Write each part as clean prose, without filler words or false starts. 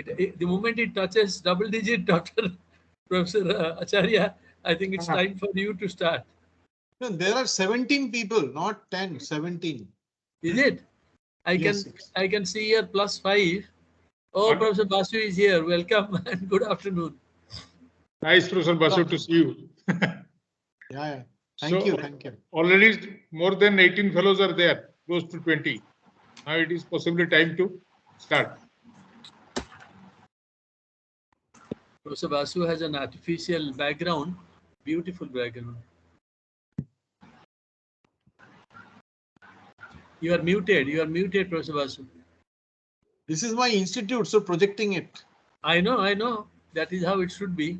The moment it touches double digit, Dr. Professor Acharya, I think it's time for you to start. No, there are 17 people, not 10, 17. Is it? Yes. I can see here +5. Oh, Professor Basu is here. Welcome and good afternoon. Nice, Professor Basu, to see you. Yeah. Thank you. Thank you. Already more than 18 fellows are there, close to 20. Now it is possibly time to start. Professor Basu has an artificial background, beautiful background. You are muted, Professor Basu. This is my institute, so projecting it. I know. That is how it should be.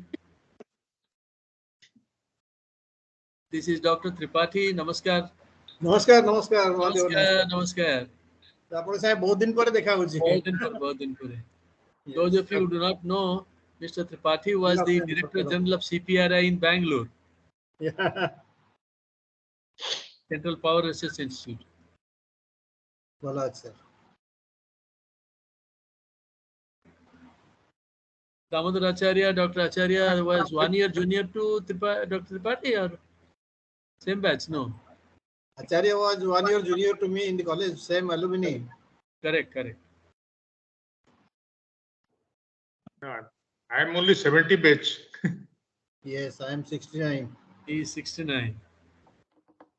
This is Dr. Tripathi. Namaskar. नमस्कार Namaskar. ଆପଣ ସାହେବ ବହୁତ ଦିନ ପରେ ଦେଖା ହଉଛି बहुत दिन ପରେ. Those of you who do not know, Mr. Tripathi was the Director General of CPRI in Bangalore, Central Power Research Institute. ଭଲ ଅଛି sir. Damodar Acharya, Dr. Acharya was 1 year junior to Dr. Tripathi, or same batch? No. Acharya was 1 year junior to me in the college, same alumni. Correct. I am only 70 batch. Yes, I am 69. He is 69.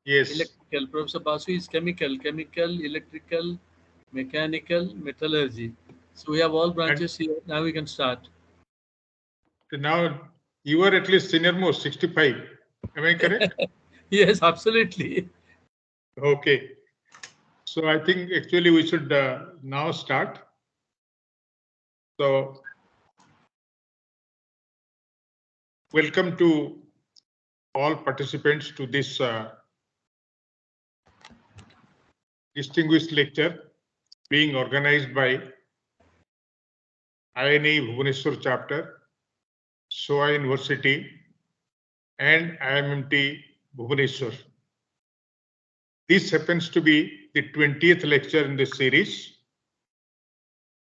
Yes. Electrical. Professor Basu is chemical, electrical, mechanical, metallurgy. So we have all branches here. Now we can start. Now you are at least senior most, 65. Am I correct? Yes, absolutely. Okay. So I think actually we should now start. So welcome to all participants to this distinguished lecture being organized by INAE Bhubaneswar chapter, SOA University and IMMT Bhubaneswar. This happens to be the 20th lecture in this series.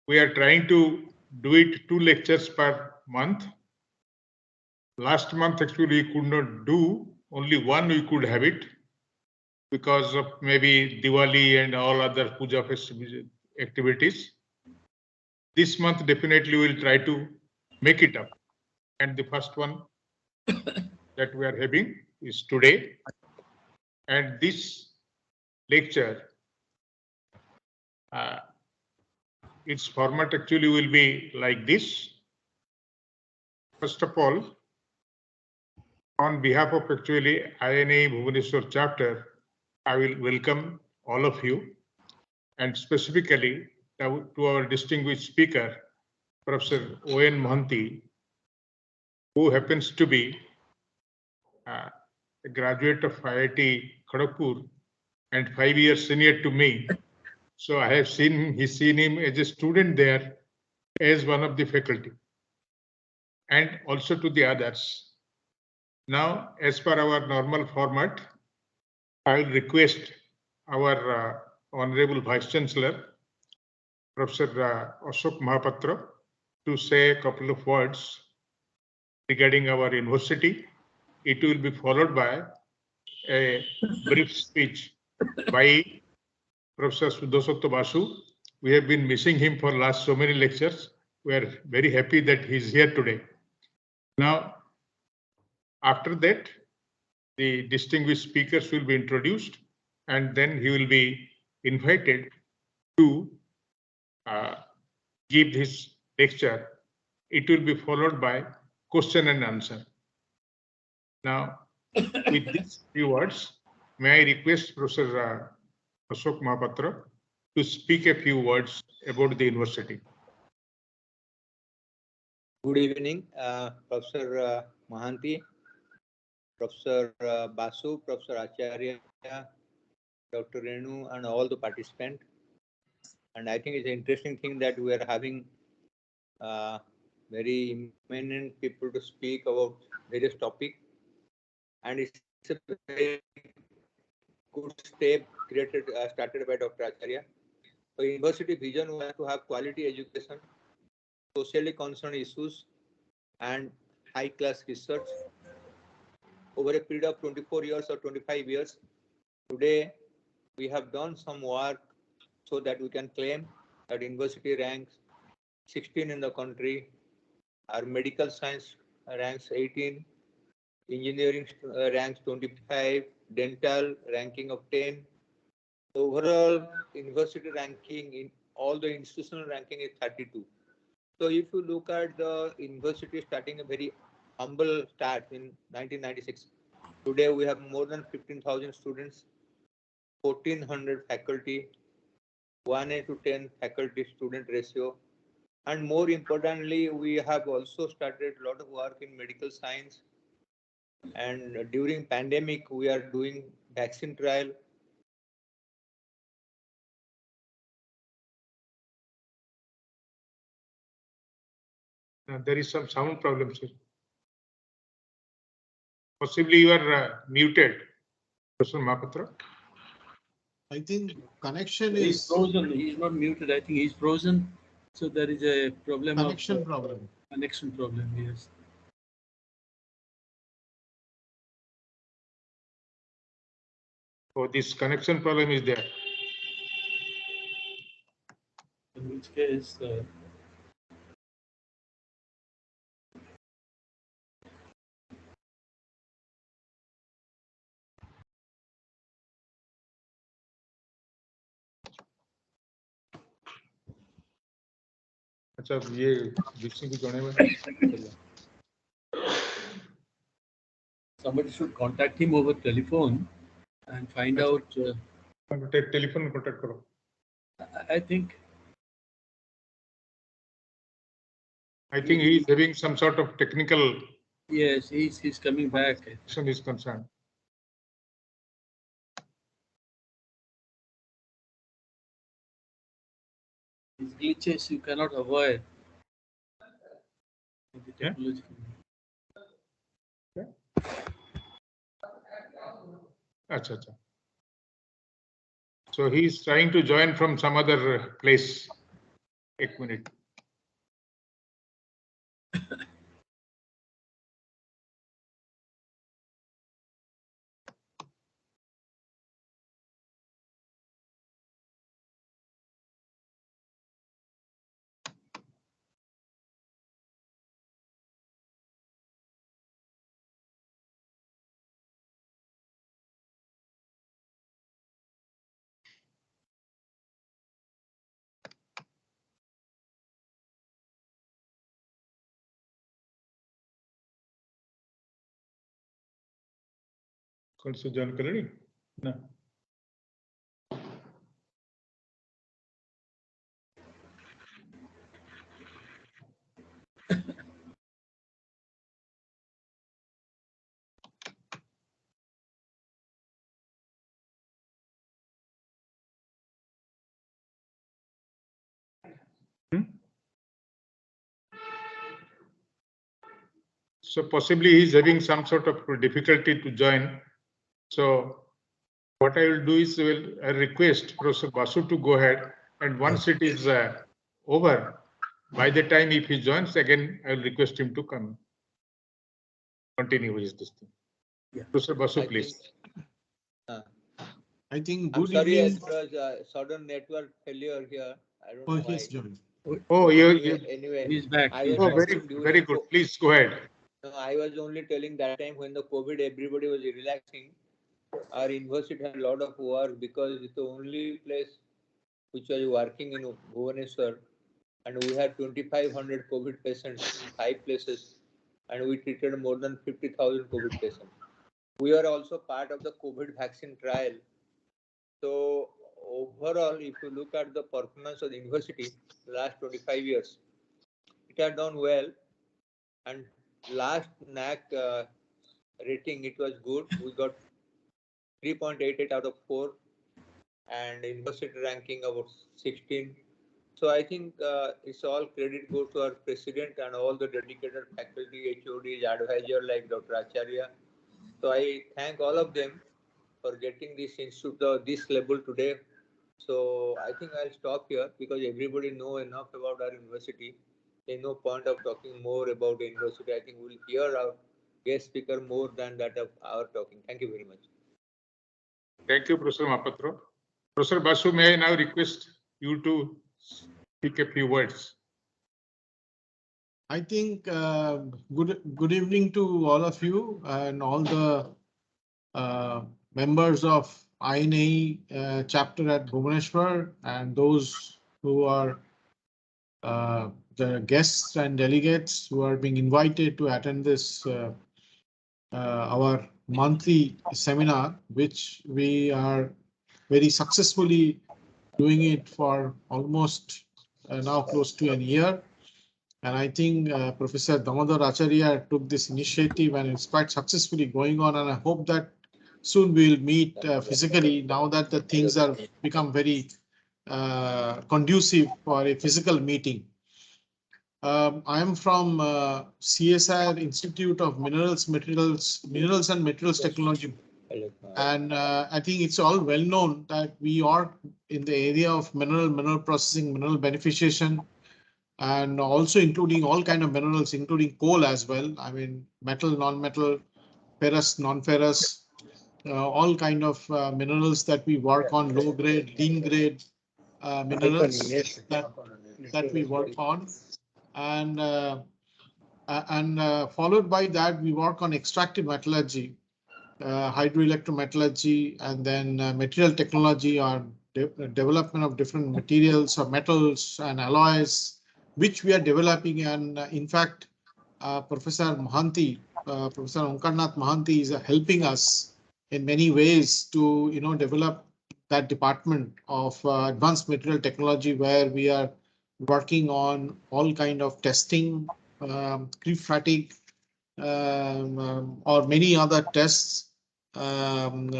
We are trying to do it 2 lectures per month. Last month actually we could not do, only one we could have it because of maybe Diwali and all other puja festival activities. This month definitely we will try to make it up. And the first one that we are having is today. And this lecture, its format actually will be like this. First of all, on behalf of actually INAE Bhubaneswar chapter, I will welcome all of you, and specifically to our distinguished speaker, Professor O.N. Mohanty, who happens to be a graduate of IIT Kharagpur and 5 years senior to me. So I have seen him as a student there, as one of the faculty, and also to the others. Now, as per our normal format, I will request our Honorable Vice Chancellor, Professor Ashok Mahapatra, to say a couple of words regarding our university. It will be followed by a brief speech by Professor Sudhasotto Basu. We have been missing him for last so many lectures. We are very happy that he is here today. Now, after that, the distinguished speakers will be introduced, and then he will be invited to give his lecture. It will be followed by question and answer. Now, with these few words, may I request Professor Ashok Mahapatra to speak a few words about the university. Good evening, Professor Mohanty, Professor Basu, Professor Acharya, Dr. Renu, and all the participants. And I think it's an interesting thing that we are having very eminent people to speak about various topics. And it's a very good step started by Dr. Acharya. So university vision was to have quality education socially concerned issues, and high-class research. Over a period of 24 years or 25 years, today we have done some work so that we can claim that university ranks 16 in the country, our medical science ranks 18, engineering ranks 25, dental ranking of 10. Overall university ranking in all the institutional ranking is 32. So if you look at the university starting a very humble start in 1996, today we have more than 15,000 students, 1,400 faculty, 1:10 to 10 faculty student ratio. And more importantly, we have also started a lot of work in medical science. And during pandemic, we are doing vaccine trial. There is some sound problem, sir. Possibly you are muted, Professor Mahapatra. I think connection He's is frozen. He's not muted. I think he's frozen. So there is a problem connection of problem. connection problem. Yes. Oh, this connection problem is there. In which case, अच्छा ये जिससे भी जोड़े में somebody should contact him over telephone and find out. Telephone contact करो. I think he is having some sort of technical yes, he's coming back. issue is concerned. These glitches you cannot avoid. In the Yeah. technology. अच्छा अच्छा. So he is trying to join from some other place. 1 minute. कौन सा join कर रही? ना. So possibly he is having some sort of difficulty to join. So what I will do is I request Professor Basu to go ahead, and once it is over, by the time if he joins again, I will request him to come. Continue with this thing. Yeah. Professor Basu, please. I think I'm good sorry, evening. it was a sudden network failure here. I don't Oh, know why. he's joined. Oh, Anyway, He's back. I He's was oh, back. talking very during good. Please go ahead. No, I was only telling that time when the COVID, everybody was relaxing. Our university had a lot of work because it's the only place which was working in Bhubaneswar, and we had 2,500 COVID patients in 5 places, and we treated more than 50,000 COVID patients. We are also part of the COVID vaccine trial. So overall, if you look at the performance of the university last 25 years, it had done well, and last NAC rating, it was good. We got 3.88 out of 4 and university ranking about 16. So I think it's all credit goes to our president and all the dedicated faculty, HODs, advisor like Dr. Acharya. So I thank all of them for getting this institute this level today. So I think I'll stop here because everybody know enough about our university. there's no point of talking more about the university. I think we'll hear our guest speaker more than that of our talking. Thank you very much. Thank you, Professor Mahapatra. Professor Basu, may I now request you to speak a few words? I think good evening to all of you and all the members of INAE chapter at Bhubaneswar and those who are the guests and delegates who are being invited to attend this our monthly seminar, which we are very successfully doing it for almost now close to a year. And I think Professor Damodar Acharya took this initiative and it's quite successfully going on. And I hope that soon we'll meet physically now that the things are become very conducive for a physical meeting. I am from CSIR Institute of Minerals and Materials Technology. And I think it's all well known that we are in the area of mineral processing, mineral beneficiation, and also including all kind of minerals, including coal as well. I mean, metal, non-metal, ferrous, non-ferrous, all kind of minerals that we work on, low grade, lean grade minerals that we work on. And followed by that, we work on extractive metallurgy, hydroelectrometallurgy, and then material technology or development of different materials or metals and alloys, which we are developing. And in fact, Professor Mohanty, Professor Omkar Mohanty is helping us in many ways to develop that department of advanced material technology, where we are working on all kind of testing, creep fatigue, or many other tests, and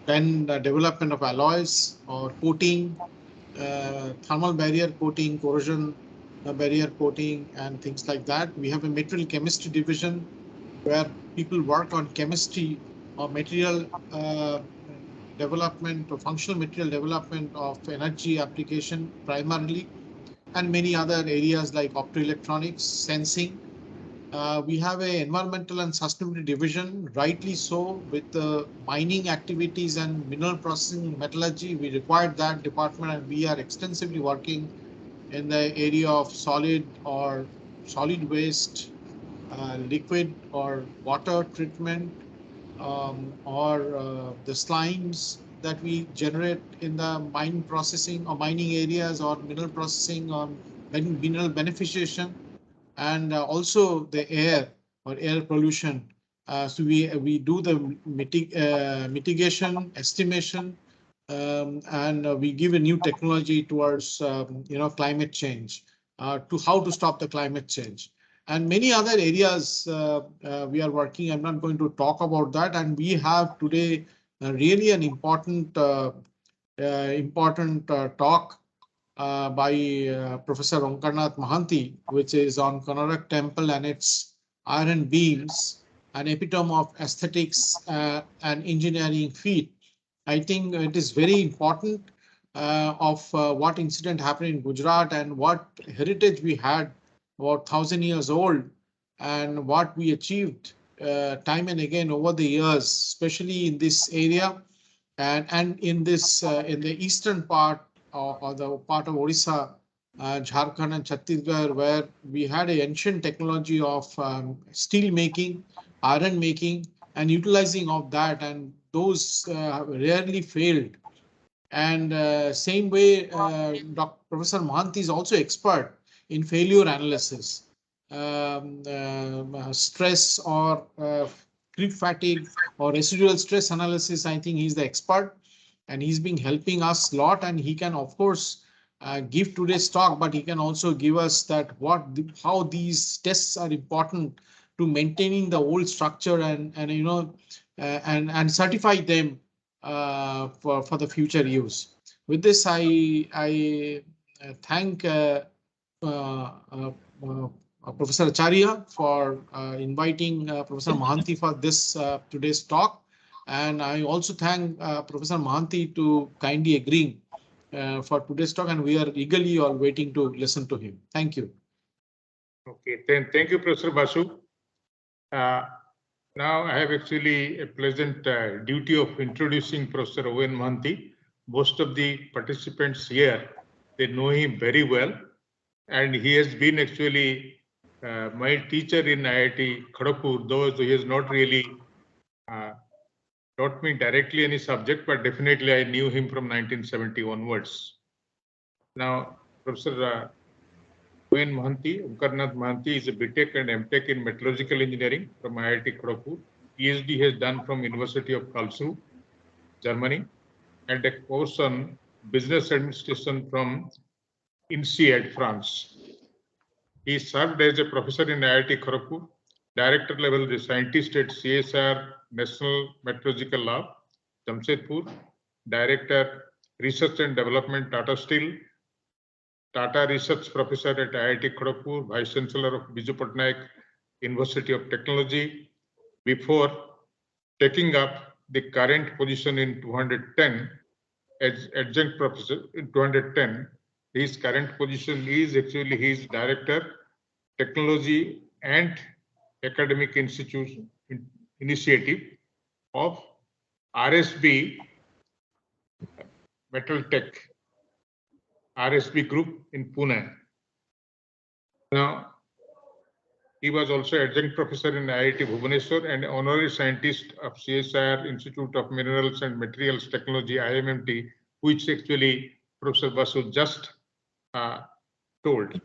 then the development of alloys or coating, thermal barrier coating, corrosion barrier coating, and things like that. We have a material chemistry division where people work on chemistry or material development or functional material development of energy application primarily, and many other areas like optoelectronics, sensing. We have an environmental and sustainability division, rightly so, with the mining activities and mineral processing metallurgy. We required that department, and we are extensively working in the area of solid or solid waste, liquid or water treatment, or the slimes that we generate in the mining processing or mining areas, or mineral processing, or mineral beneficiation, and also the air or air pollution. So we do the mitigation, estimation, and we give a new technology towards climate change, to how to stop the climate change, and many other areas we are working. I'm not going to talk about that. And we have today really an important talk by Professor Omkar Mohanty, which is on Konarak Temple and its iron beams, an epitome of aesthetics and engineering feat. I think it is very important of what incident happened in Gujarat and what heritage we had about 1,000 years old, and what we achieved time and again over the years, especially in this area and in this in the eastern part or the part of Odisha, Jharkhand and Chhattisgarh, where we had an ancient technology of steel making, iron making, and utilizing of that, and those rarely failed. And same way, Professor Mohanty is also expert in failure analysis, stress or creep fatigue or residual stress analysis. I think he's the expert, and he's been helping us a lot. And he can, of course, give today's talk, but he can also give us that how these tests are important to maintaining the old structure and certify them for the future use. With this, I thank Professor Acharya for inviting Professor Mohanty for this today's talk. And I also thank Professor Mohanty to kindly agreeing for today's talk, and we are eagerly all waiting to listen to him. Thank you. Okay, then thank you, Professor Basu. Now I have actually a pleasant duty of introducing Professor Mohanty. Most of the participants here, they know him very well, and he has been actually my teacher in IIT Kharagpur, though he has not really taught me directly any subject, but definitely I knew him from 1970 onwards. Now, Professor Mohanty, Omkar Mohanty is a BTech and MTech in Metallurgical Engineering from IIT Kharagpur. PhD has done from University of Karlsruhe, Germany, and a course on Business Administration from INSEAD, France. He served as a professor in IIT Kharagpur, director level scientist at CSR National Meteorological Lab, Jamshedpur, director research and development Tata Steel, Tata Research Professor at IIT Kharagpur, Vice Chancellor of Biju Patnaik University of Technology, before taking up the current position in 210 as adjunct professor in 210. His current position is actually his director, technology and academic institution initiative of RSB Metal Tech, RSB Group in Pune. Now, he was also adjunct professor in IIT Bhubaneswar and honorary scientist of CSIR Institute of Minerals and Materials Technology, IMMT, which actually Professor Basu just told.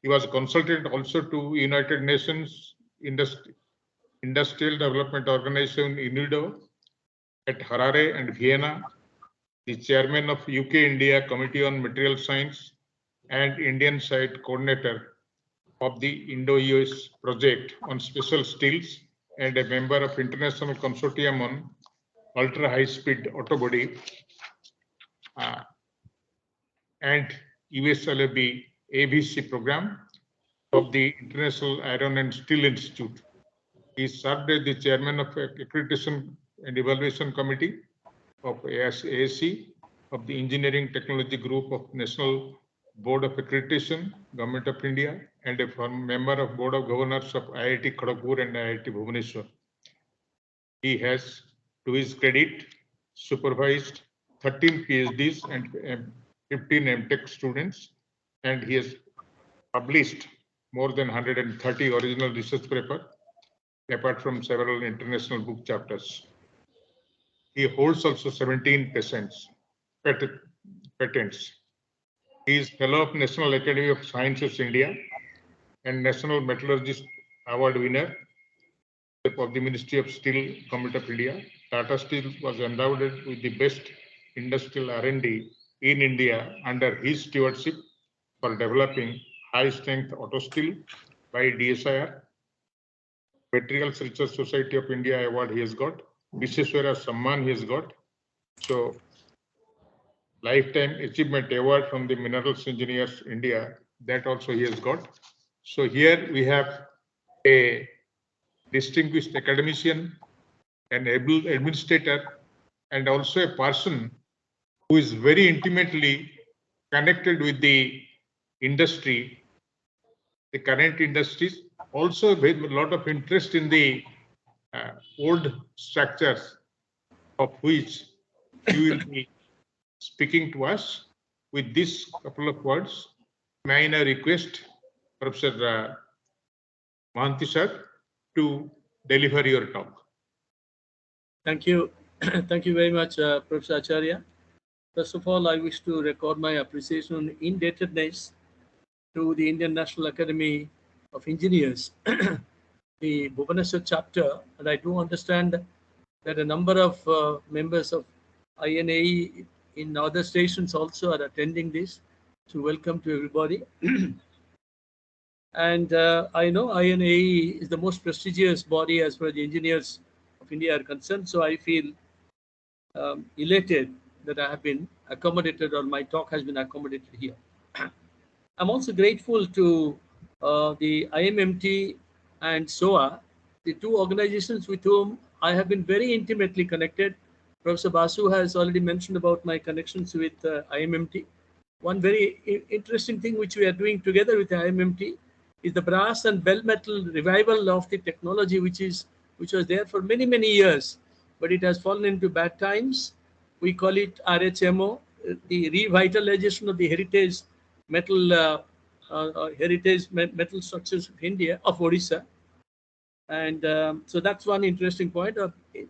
He was a consultant also to United Nations Industrial Development Organization, UNIDO, at Harare and Vienna, the chairman of UK-India Committee on Material Science and Indian side coordinator of the Indo-US project on special steels, and a member of International Consortium on Ultra High Speed Autobody and USLAB ABC program of the International Iron and Steel Institute. He served as the chairman of Accreditation and Evaluation Committee of ASC of the Engineering Technology Group of National Board of Accreditation, Government of India, and a member of Board of Governors of IIT Kharagpur and IIT Bhubaneswar. He has, to his credit, supervised 13 PhDs and 15 MTech students, and he has published more than 130 original research papers, apart from several international book chapters. He holds also 17 patents. He is Fellow of National Academy of Sciences India and National Metallurgist Award winner of the Ministry of Steel, Government of India. Tata Steel was endowed with the best industrial R&D in India under his stewardship for developing high-strength auto steel by DSIR. Materials Research Society of India award he has got. Visheshwara Samman he has got. So, Lifetime Achievement Award from the Minerals Engineers India, that also he has got. So here we have a distinguished academician, an able administrator, and also a person who is very intimately connected with the industry, the current industries, also with a lot of interest in the old structures of which you will be speaking to us. With this couple of words, may I now request Professor Mohanty sir to deliver your talk. Thank you. Thank you very much, Professor Acharya. First of all, I wish to record my appreciation and indebtedness to the Indian National Academy of Engineers, the Bhubaneswar chapter, and I do understand that a number of members of INAE in other stations also are attending this. So welcome to everybody. And I know INAE is the most prestigious body as far as the engineers of India are concerned. So I feel elated that I have been accommodated, or my talk has been accommodated here. I'm also grateful to the IMMT and SOA, the two organizations with whom I have been very intimately connected Professor Basu has already mentioned about my connections with IMMT. One very interesting thing which we are doing together with IMMT is the brass and bell metal revival of the technology, which was there for many years, but it has fallen into bad times. We call it RHMO, the revitalization of the heritage metal metal structures of India, of Odisha. And so that's one interesting point.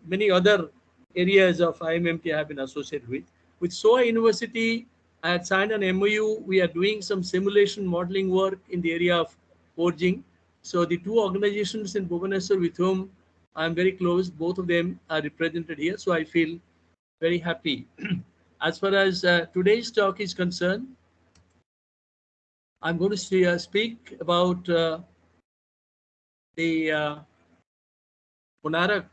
Many other areas of IMMT have been associated with. With SOA University, I had signed an MOU. We are doing some simulation modeling work in the area of forging. So the two organizations in Bhubaneswar with whom I'm very close, both of them are represented here. So I feel very happy. As far as today's talk is concerned, I'm going to speak about the Konarak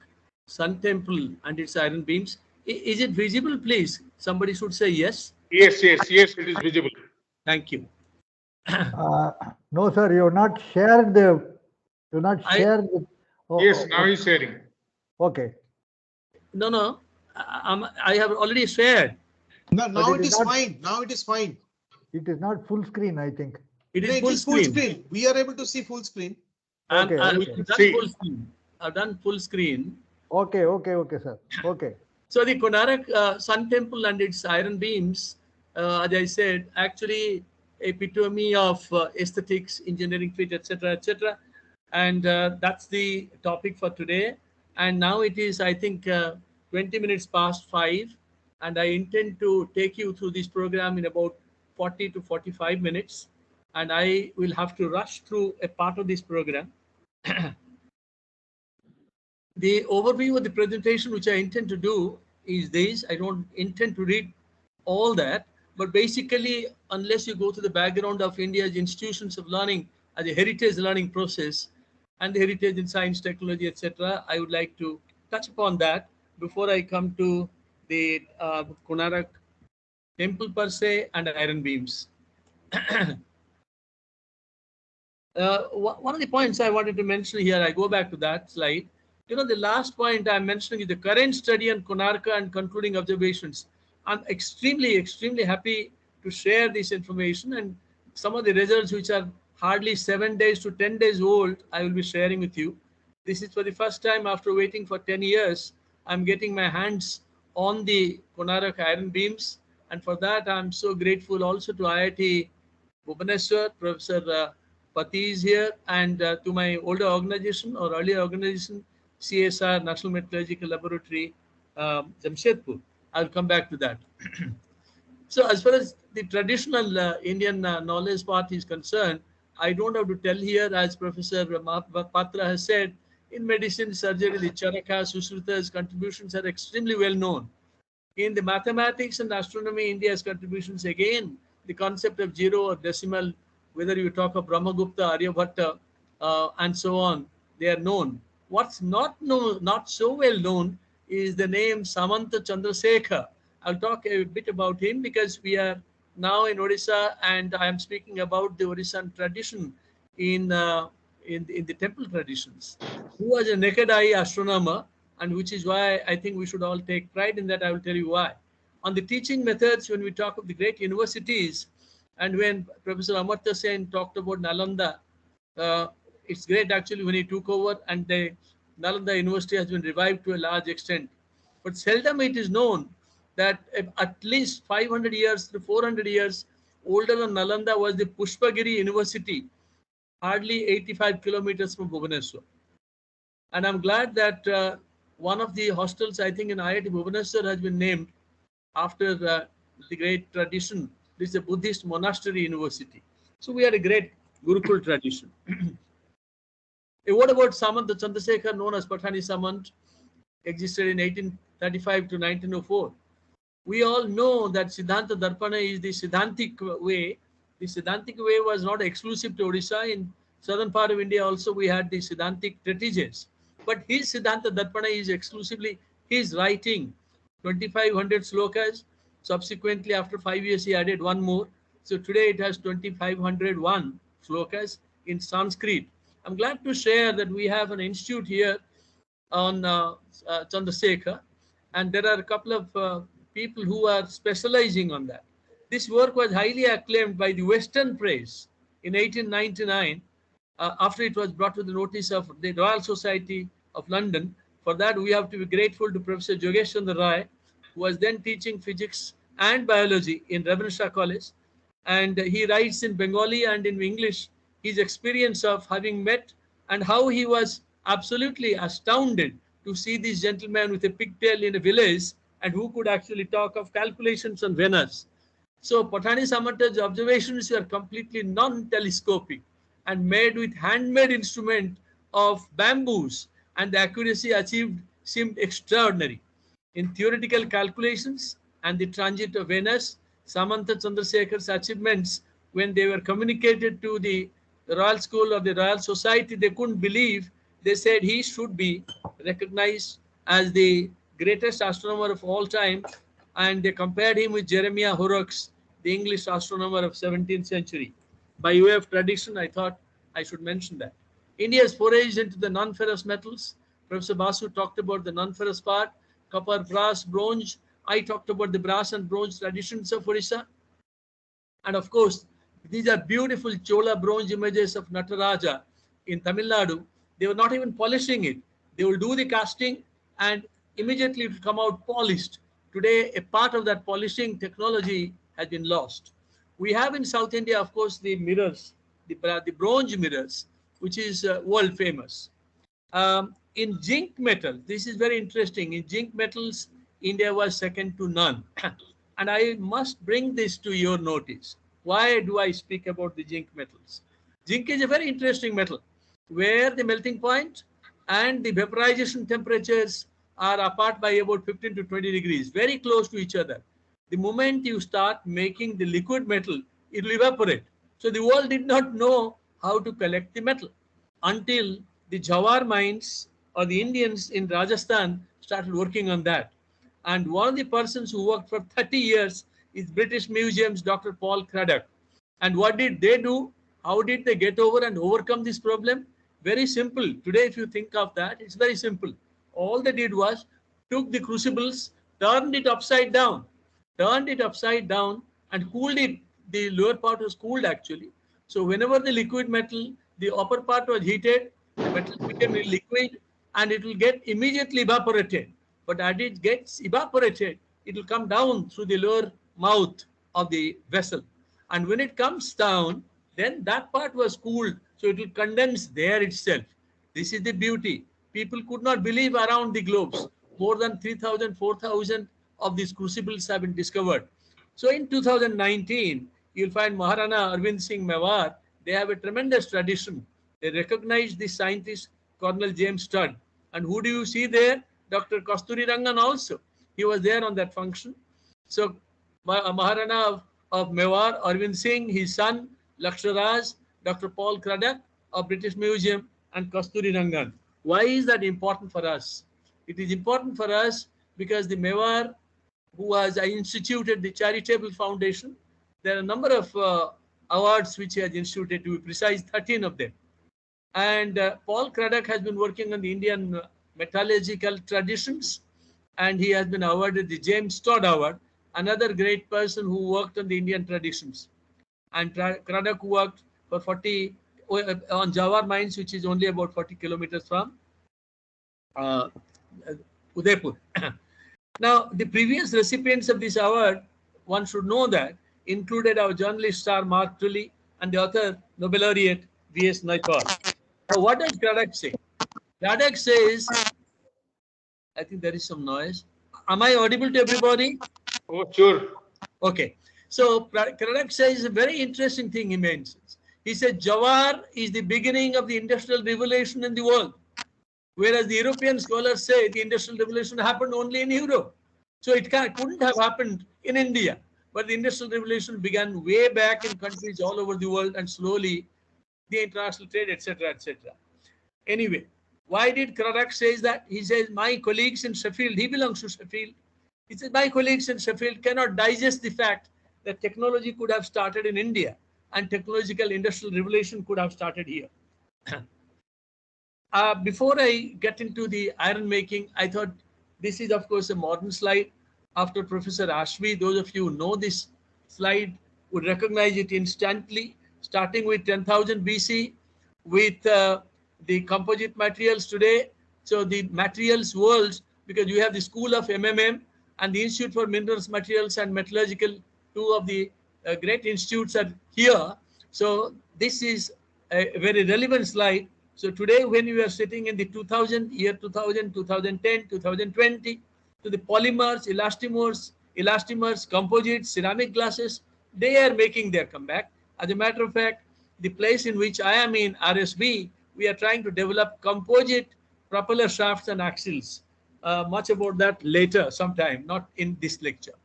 Sun Temple and its iron beams. Is it visible, please? Somebody should say yes. Yes, it is visible. Thank you. No, sir, you have not shared the. You not share the. Yes, now he's sharing. Okay. No. I have already shared. No, now it is fine. Now it is fine. It is not full screen, I think. It is full screen. We are able to see full screen. I've done full screen. I've done full screen. Okay, sir. Okay. So the Konarak Sun Temple and its iron beams, as I said, actually epitome of aesthetics, engineering feat, etc. And that's the topic for today. And now it is, I think, 20 minutes past 5. And I intend to take you through this program in about 40 to 45 minutes. And I will have to rush through a part of this program. The overview of the presentation which I intend to do is this. I don't intend to read all that, but basically, unless you go to the background of India's institutions of learning as a heritage learning process and the heritage in science, technology, etc., I would like to touch upon that before I come to the Konarak temple per se and iron beams. One of the points I wanted to mention here, I go back to that slide. The last point I'm mentioning is the current study on Konarka and concluding observations. I'm extremely happy to share this information, and some of the results which are hardly 7 days to 10 days old, I will be sharing with you. This is for the first time after waiting for 10 years. I'm getting my hands on the Konarak iron beams, and for that I'm so grateful also to IIT Bhubaneswar, Professor Pati is here, and to my older organization or earlier organization, CSR, National Metallurgical Laboratory, Jamshedpur. I'll come back to that. So as far as the traditional Indian knowledge part is concerned, I don't have to tell here, as Professor Patra has said, in medicine, surgery, the Charaka, Susruta's contributions are extremely well known. In the mathematics and astronomy, India's contributions, again, the concept of zero or decimal, whether you talk of Brahmagupta, Aryabhatta, and so on, they are known. What's not so well known is the name Samanta Chandrasekhar. I'll talk a bit about him because we are now in Odisha, and I am speaking about the Odishan tradition in the temple traditions. He was a naked eye astronomer, and which is why I think we should all take pride in that. I will tell you why. On the teaching methods, when we talk of the great universities, and when Professor Amartya Sen talked about Nalanda, it's great actually when he took over, and the Nalanda University has been revived to a large extent. But seldom it is known that at least 500 years to 400 years older than Nalanda was the Pushpagiri University, hardly 85 kilometers from Bhubaneswar. And I'm glad that one of the hostels, I think in IIT Bhubaneswar, has been named after the great tradition. This is a Buddhist monastery university. So we had a great Gurukul tradition. A word about Samanta Chandrasekhar, known as Pathani Samant, existed in 1835 to 1904. We all know that Siddhanta Darpana is the Siddhantic way. The Siddhantic way was not exclusive to Odisha. In southern part of India also we had the Siddhantic treatises. But his Siddhanta Darpana is exclusively his writing, 2500 slokas. Subsequently, after 5 years, he added one more. So today it has 2501 slokas in Sanskrit. I'm glad to share that we have an institute here on Chandrasekhar. and there are a couple of people who are specializing on that. This work was highly acclaimed by the Western press in 1899 after it was brought to the notice of the Royal Society of London. For that, we have to be grateful to Professor Jogesh Chandra Rai, who was then teaching physics and biology in Ravenshaw College. And he writes in Bengali and in English his experience of having met and how he was absolutely astounded to see this gentleman with a pigtail in a village and who could actually talk of calculations on Venus. So Patani Samantaj's observations were completely non-telescopic and made with handmade instrument of bamboos, and the accuracy achieved seemed extraordinary. In theoretical calculations and the transit of Venus, Samanta Chandrasekhar's achievements, when they were communicated to the Royal School of the Royal Society, they couldn't believe. They said he should be recognized as the greatest astronomer of all time, and they compared him with Jeremiah Horrocks, the English astronomer of 17th century. By way of tradition, I thought I should mention that. India's forays into the non-ferrous metals. Professor Basu talked about the non-ferrous part, copper, brass, bronze. I talked about the brass and bronze traditions of Orissa. And of course, these are beautiful Chola bronze images of Nataraja in Tamil Nadu. They were not even polishing it. They will do the casting and immediately it will come out polished. Today, a part of that polishing technology has been lost. We have in South India, of course, the mirrors, the bronze mirrors, which is world famous. In zinc metal, this is very interesting. In zinc metals, India was second to none. And I must bring this to your notice. Why do I speak about the zinc metals? Zinc is a very interesting metal where the melting point and the vaporization temperatures are apart by about 15 to 20 degrees, very close to each other. The moment you start making the liquid metal, it will evaporate. So the world did not know how to collect the metal until the Jawar mines or the Indians in Rajasthan started working on that. And one of the persons who worked for 30 years is British Museum's Dr. Paul Craddock. And what did they do? How did they get over and overcome this problem? Very simple. Today, if you think of that, it's very simple. All they did was took the crucibles, turned it upside down, and cooled it. The lower part was cooled actually. So whenever the liquid metal, the upper part was heated, the metal became liquid and it will get immediately evaporated. But as it gets evaporated, it will come down through the lower mouth of the vessel. And when it comes down, then that part was cooled, so it will condense there itself. This is the beauty. People could not believe around the globes. More than 3,000, 4,000 of these crucibles have been discovered. So in 2019, you'll find Maharana Arvind Singh Mewar, they have a tremendous tradition. They recognize the scientist Colonel James Studd. And who do you see there? Dr. Kasturi Rangan also. He was there on that function. So Maharana of Mewar, Arvind Singh, his son, Laksharaj, Dr. Paul Craddock of British Museum, and Kasturi Rangan. Why is that important for us? It is important for us because the Mewar, who has instituted the charitable foundation, there are a number of awards which he has instituted, to be precise, 13 of them. And Paul Craddock has been working on the Indian metallurgical traditions, and he has been awarded the James Studd Award, another great person who worked on the Indian traditions. And Craddock worked for 40 on Jawar mines, which is only about 40 kilometers from Udaipur. Now, the previous recipients of this award, one should know that, included our journalist star Mark Tully and the author Nobel laureate V.S. Naipaul. Now, what does Craddock say? Craddock says, I think there is some noise. Am I audible to everybody? Oh, sure. Okay. So Craddock says a very interesting thing he mentions. He said Jawar is the beginning of the industrial revolution in the world, whereas the European scholars say the industrial revolution happened only in Europe. So it couldn't have happened in India. But the industrial revolution began way back in countries all over the world, and slowly the international trade, etc., etc. Anyway, why did Craddock say that? He says, my colleagues in Sheffield, he belongs to Sheffield. He says, my colleagues in Sheffield cannot digest the fact that technology could have started in India and technological industrial revolution could have started here. Before I get into the iron making, I thought This is, of course, a modern slide after Professor Ashby. Those of you who know this slide would recognize it instantly, starting with 10,000 BC with the composite materials today. So the materials world, because you have the School of MMM and the Institute for Minerals, Materials and Metallurgical, two of the great institutes are here. So this is a very relevant slide. So today when we are sitting in the 2000, 2010, 2020, to the polymers, elastomers, composites, ceramic glasses, they are making their comeback. As a matter of fact, the place in which I am in, RSB, we are trying to develop composite propeller shafts and axles. Much about that later sometime, not in this lecture.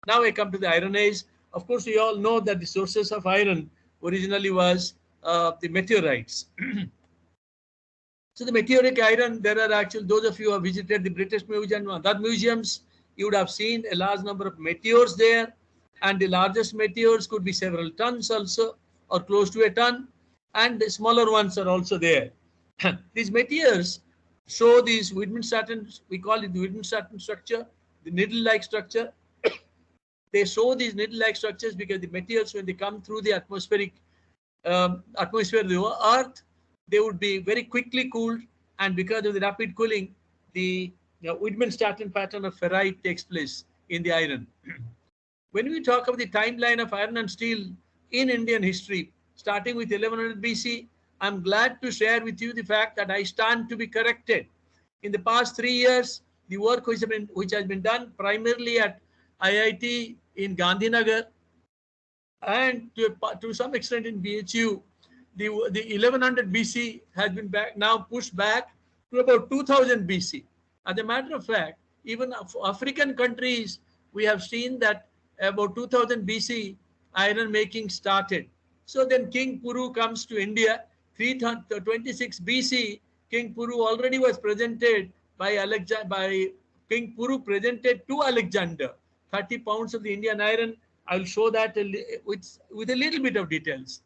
Now I come to the iron age. Of course, we all know that the sources of iron originally was the meteorites. So the meteoric iron, there are actually, those of you who have visited the British Museum and other museums, you would have seen a large number of meteors there. And the largest meteors could be several tons also, or close to a ton. And the smaller ones are also there. These meteors show these Widmann-Statten, we call it the Widmann-Statten structure, the needle-like structure. They show these needle-like structures because the meteors, when they come through the atmosphere of the Earth, they would be very quickly cooled, and because of the rapid cooling, the Widmann-Statten pattern of ferrite takes place in the iron. When we talk about the timeline of iron and steel in Indian history, starting with 1100 BC, I'm glad to share with you the fact that I stand to be corrected. In the past 3 years, the work which has been done primarily at IIT in Gandhinagar and to some extent in BHU, the 1100 BC has been now pushed back to about 2000 BC. As a matter of fact, even African countries, we have seen that about 2000 BC, iron making started. So then King Puru comes to India. 326 BC, King Puru already was presented by King Puru presented to Alexander 30 pounds of the Indian iron. I will show that with a little bit of details,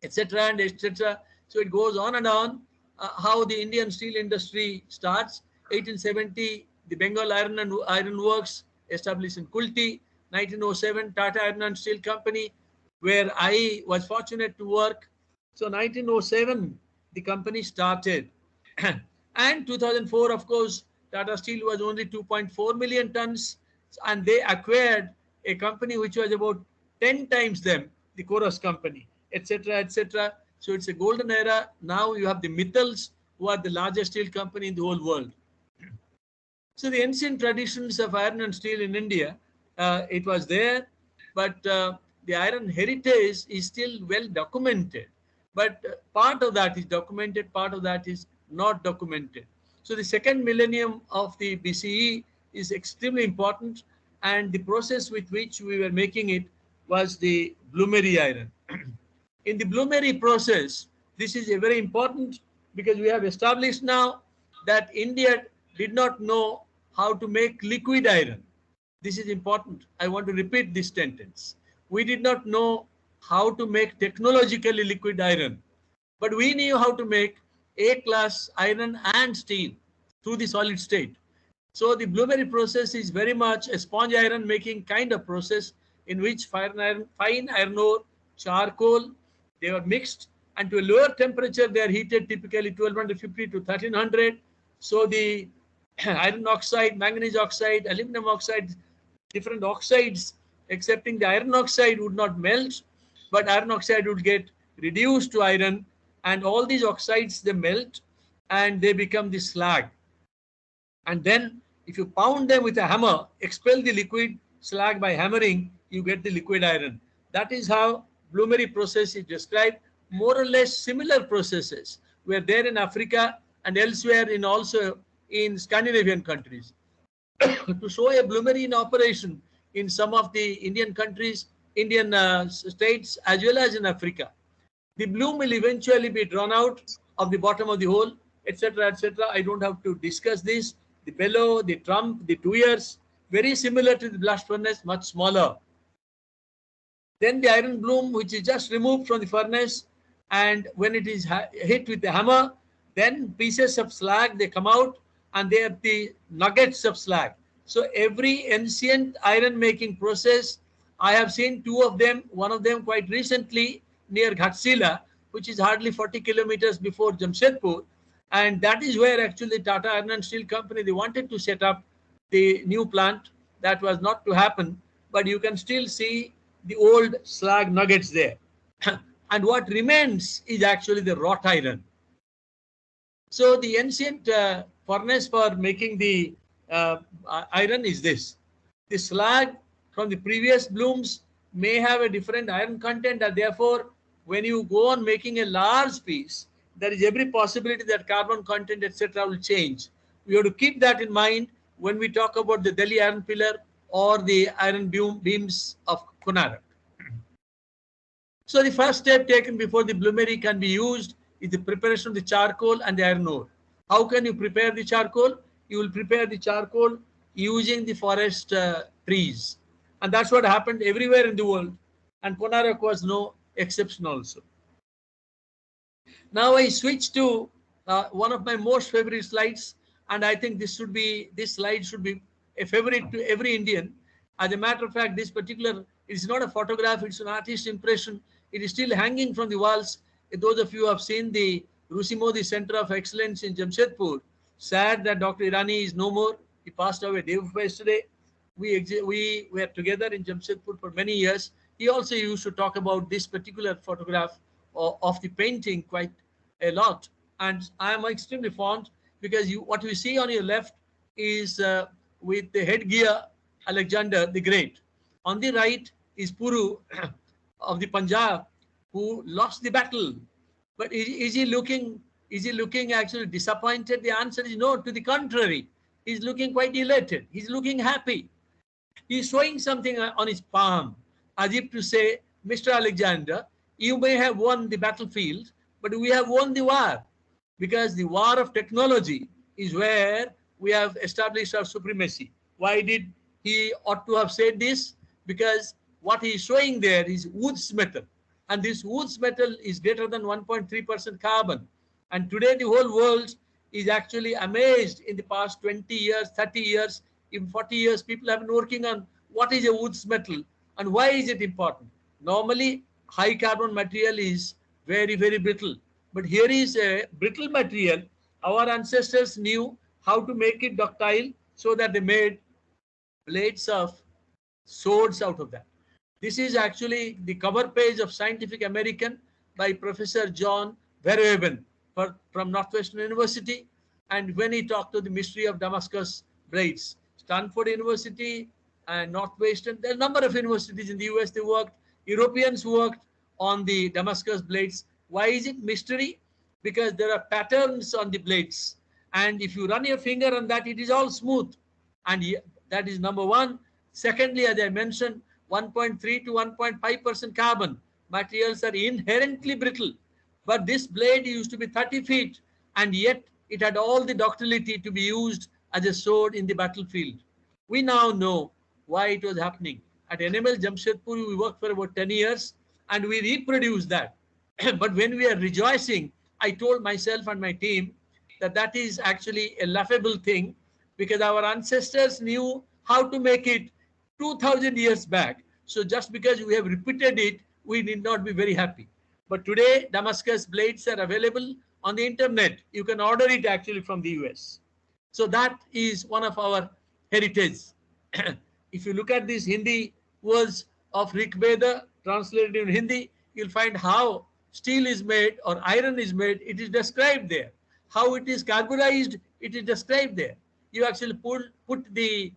etc. and etc. So it goes on and on. How the Indian steel industry starts. 1870, the Bengal Iron Works established in Kulti. 1907, Tata Iron and Steel Company, where I was fortunate to work. So 1907, the company started. And 2004, of course, Tata Steel was only 2.4 million tons, and they acquired a company which was about 10 times them, the Chorus company, etc., etc. So it's a golden era. Now you have the Mittals, who are the largest steel company in the whole world. So the ancient traditions of iron and steel in India, it was there, but the iron heritage is still well documented. But part of that is documented, part of that is not documented. So the second millennium of the BCE is extremely important, and the process with which we were making it was the bloomery iron. In the bloomery process, this is a very important, because we have established now that India did not know how to make liquid iron. This is important. I want to repeat this sentence. We did not know how to make technologically liquid iron, but we knew how to make A-class iron and steel through the solid state. So the bloomery process is very much a sponge iron making kind of process, in which fine iron ore, charcoal, they are mixed, and to a lower temperature they are heated, typically 1250 to 1300. So the iron oxide, manganese oxide, aluminum oxide, different oxides, excepting the iron oxide would not melt, but iron oxide would get reduced to iron, and all these oxides, they melt and they become the slag. And then if you pound them with a hammer, expel the liquid slag by hammering, you get the liquid iron. That is how bloomery process is described. More or less similar processes were there in Africa and elsewhere, in also in Scandinavian countries. To show a bloomery in operation in some of the Indian countries, Indian states, as well as in Africa, the bloom will eventually be drawn out of the bottom of the hole, etc., etc. I don't have to discuss this. The bellow, the trump, the tuyers, very similar to the blast furnace, much smaller. Then the iron bloom, which is just removed from the furnace, and when it is hit with the hammer, then pieces of slag, they come out, and they are the nuggets of slag. So every ancient iron making process, I have seen two of them, one of them quite recently near Ghatsila, which is hardly 40 kilometers before Jamshedpur. And that is where actually Tata Iron and Steel Company, they wanted to set up the new plant. That was not to happen, but you can still see the old slag nuggets there. And what remains is actually the wrought iron. So the ancient furnace for making the iron is this. The slag from the previous blooms may have a different iron content, and therefore when you go on making a large piece, there is every possibility that carbon content, etc. will change. We have to keep that in mind when we talk about the Delhi iron pillar or the iron beams of Konarak. So the first step taken before the bloomery can be used is the preparation of the charcoal and the iron ore. How can you prepare the charcoal? You will prepare the charcoal using the forest trees. And that's what happened everywhere in the world. And Konarak was no exception also. Now I switch to one of my most favorite slides, and I think this slide should be a favorite to every Indian. As a matter of fact, this particular, it's not a photograph, it's an artist's impression. It is still hanging from the walls. Those of you who have seen the Rusimodi Center of Excellence in Jamshedpur, sad that Dr. Irani is no more. He passed away day before yesterday. We were together in Jamshedpur for many years. He also used to talk about this particular photograph of the painting quite a lot. And I am extremely fond because what you see on your left is with the headgear Alexander the Great. On the right is Puru of the Punjab, who lost the battle. But is he looking actually disappointed? The answer is no. To the contrary, he's looking quite elated. He's looking happy. He's showing something on his palm, as if to say, Mr. Alexander, you may have won the battlefield, but we have won the war, because the war of technology is where we have established our supremacy. Why did he ought to have said this? Because what he is showing there is Wood's metal, and this Wood's metal is greater than 1.3% carbon. And today the whole world is actually amazed. In the past 20 years, 30 years, in 40 years, people have been working on what is a Wood's metal and why is it important. Normally, high carbon material is very, very brittle. But here is a brittle material. Our ancestors knew how to make it ductile so that they made blades of swords out of that. This is actually the cover page of Scientific American by Professor John Verhoeven from Northwestern University. And when he talked to the mystery of Damascus blades, Stanford University and Northwestern, there are a number of universities in the US, they worked, Europeans worked on the Damascus blades. Why is it mystery? Because there are patterns on the blades. And if you run your finger on that, it is all smooth. And that is number one. Secondly, as I mentioned, 1.3 to 1.5% carbon. Materials are inherently brittle. But this blade used to be 30 feet, and yet it had all the ductility to be used as a sword in the battlefield. We now know why it was happening. At NML Jamshedpur, we worked for about 10 years, and we reproduced that. But when we are rejoicing, I told myself and my team that that is actually a laughable thing, because our ancestors knew how to make it 2000 years back. So just because we have repeated it, we need not be very happy. But today, Damascus blades are available on the internet. You can order it actually from the US. So that is one of our heritage. If you look at these Hindi words of Rik Veda translated in Hindi, you'll find how steel is made or iron is made. It is described there. How it is carburized, it is described there. You actually put the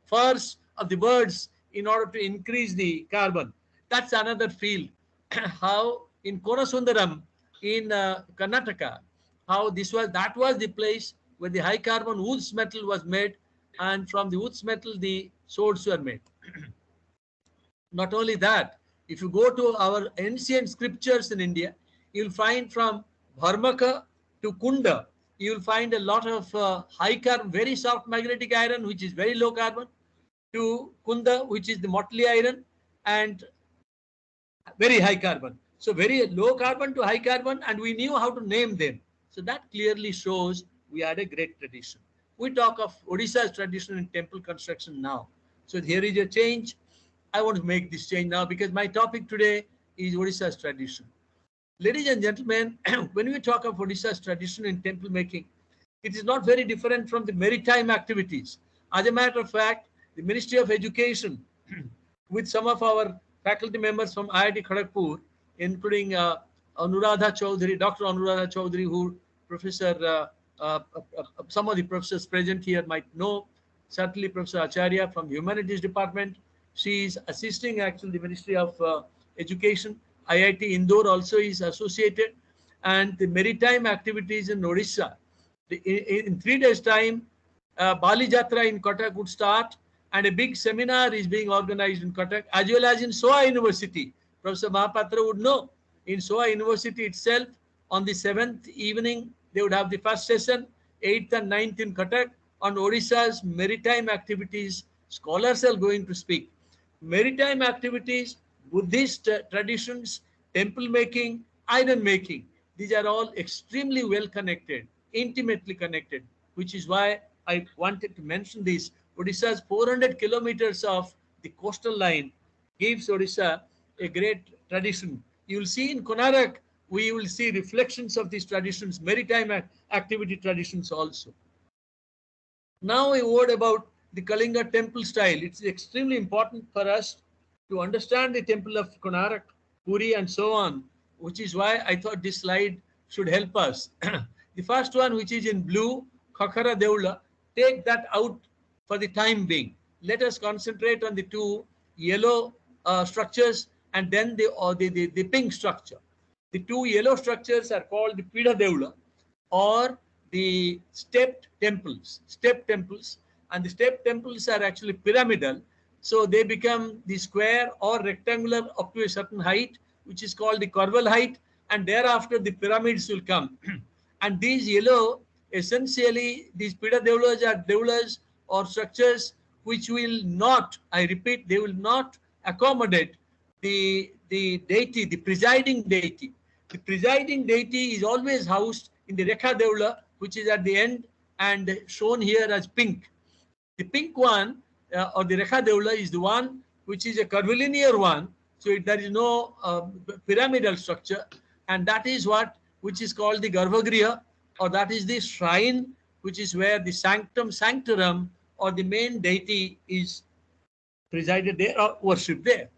furs of the birds in order to increase the carbon. That's another field. How in Konasundaram in Karnataka, how that was the place where the high carbon Wood's metal was made, and from the Wood's metal the swords were made. Not only that, if you go to our ancient scriptures in India, you'll find from Bharmaka to Kunda, you'll find a lot of high carbon, very soft magnetic iron, which is very low carbon, to Kunda, which is the motley iron, and very high carbon. So very low carbon to high carbon, and we knew how to name them. So that clearly shows we had a great tradition. We talk of Odisha's tradition in temple construction now. So here is a change. I want to make this change now because my topic today is Odisha's tradition. Ladies and gentlemen, when we talk of Odisha's tradition in temple making, it is not very different from the maritime activities. As a matter of fact, the Ministry of Education, with some of our faculty members from IIT Kharagpur, including Anuradha Chaudhary, Dr. Anuradha Chaudhary, who some of the professors present here might know, certainly Professor Acharya from Humanities Department. She is assisting actually the Ministry of Education. IIT Indore also is associated, and the maritime activities in Odisha. In 3 days' time, Bali Jatra in Cuttack would start, and a big seminar is being organized in Cuttack, as well as in SOA University. Professor Mahapatra would know. In SOA University itself, on the 7th evening, they would have the first session, 8th and 9th in Cuttack, on Odisha's maritime activities. Scholars are going to speak. Maritime activities, Buddhist traditions, temple making, iron making, these are all extremely well connected, intimately connected, which is why I wanted to mention this. Odisha's 400 kilometers of the coastal line gives Odisha a great tradition. You will see in Konarak, we will see reflections of these traditions, maritime activity traditions also. Now a word about the Kalinga temple style. It's extremely important for us to understand the temple of Konarak, Puri and so on, which is why I thought this slide should help us. The first one, which is in blue, Khakhara Deula, take that out for the time being. Let us concentrate on the two yellow structures and then the pink structure. The two yellow structures are called the Pida Deula or the stepped temples. And the stepped temples are actually pyramidal. So they become the square or rectangular up to a certain height, which is called the corbel height, and thereafter the pyramids will come. And these yellow, essentially, these Pida Devlas are devlas or structures which will not, I repeat, they will not accommodate the deity, the presiding deity. The presiding deity is always housed in the Rekha Devla, which is at the end and shown here as pink. The pink one or the Rekha Devla is the one which is a curvilinear one. So there is no pyramidal structure, and that is which is called the Garbhagriha, or that is the shrine, which is where the sanctum sanctorum or the main deity is presided there or worshipped there.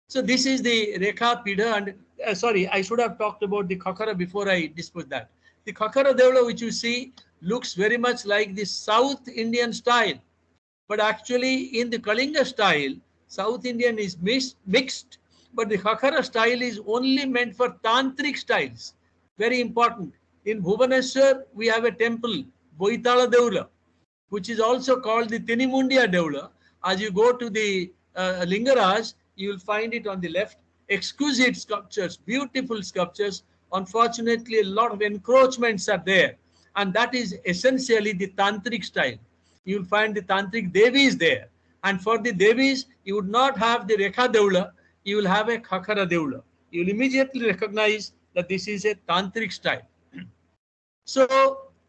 So this is the Rekha Pida, and sorry, I should have talked about the Khakhara before I discuss that. The Khakhara Devla, which you see, looks very much like the South Indian style, but actually in the Kalinga style, South Indian is mixed, but the Khakhara style is only meant for tantric styles. Very important. In Bhubaneswar, we have a temple, Boitala Devla, which is also called the Tinimundia Devla. As you go to the Lingaraj, you will find it on the left. Exquisite sculptures, beautiful sculptures. Unfortunately, a lot of encroachments are there, and that is essentially the tantric style. You will find the tantric devis there, and for the devis, you would not have the Rekha Devla, you will have a Khakhara Devla. You will immediately recognize that this is a tantric style. So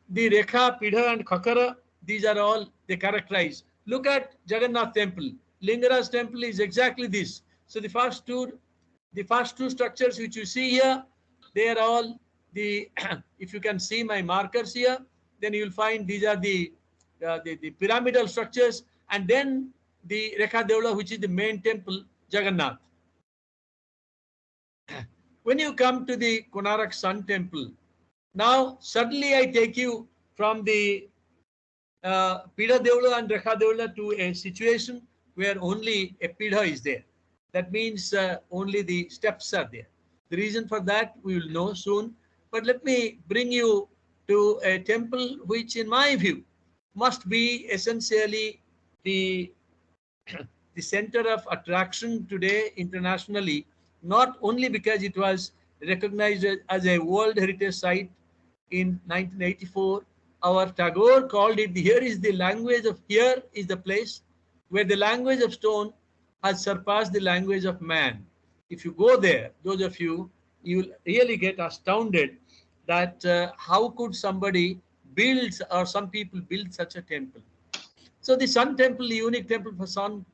the Rekha, Pidha and Khakhara, these are all they characterize. Look at Jagannath temple. Lingaraj temple is exactly this. So the first two structures which you see here, they are all the if you can see my markers here, then you will find these are the pyramidal structures, and then the Rekha Devla, which is the main temple, Jagannath. When you come to the Konarak Sun Temple, now suddenly I take you from the Pida Devla and Rekha Devla to a situation where only a Pida is there. That means only the steps are there. The reason for that we will know soon. But let me bring you to a temple which, in my view, must be essentially the center of attraction today internationally, not only because it was recognized as a World Heritage Site in 1984. Our Tagore called it, here is the language of, here is the place where the language of stone has surpassed the language of man. If you go there, those of you, you will really get astounded that how could somebody builds, or some people build such a temple. So the sun temple, the unique temple for sun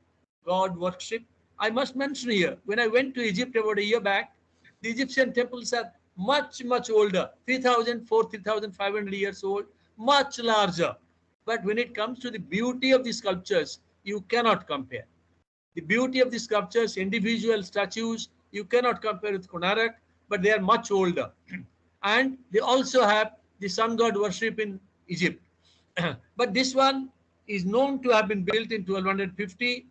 god worship. I must mention here, when I went to Egypt about a year back, the Egyptian temples are much, much older, 3,000, 3,500 years old, much larger. But when it comes to the beauty of the sculptures, you cannot compare. The beauty of the sculptures, individual statues, you cannot compare with Konark, but they are much older. And they also have the sun god worship in Egypt. But this one is known to have been built in 1250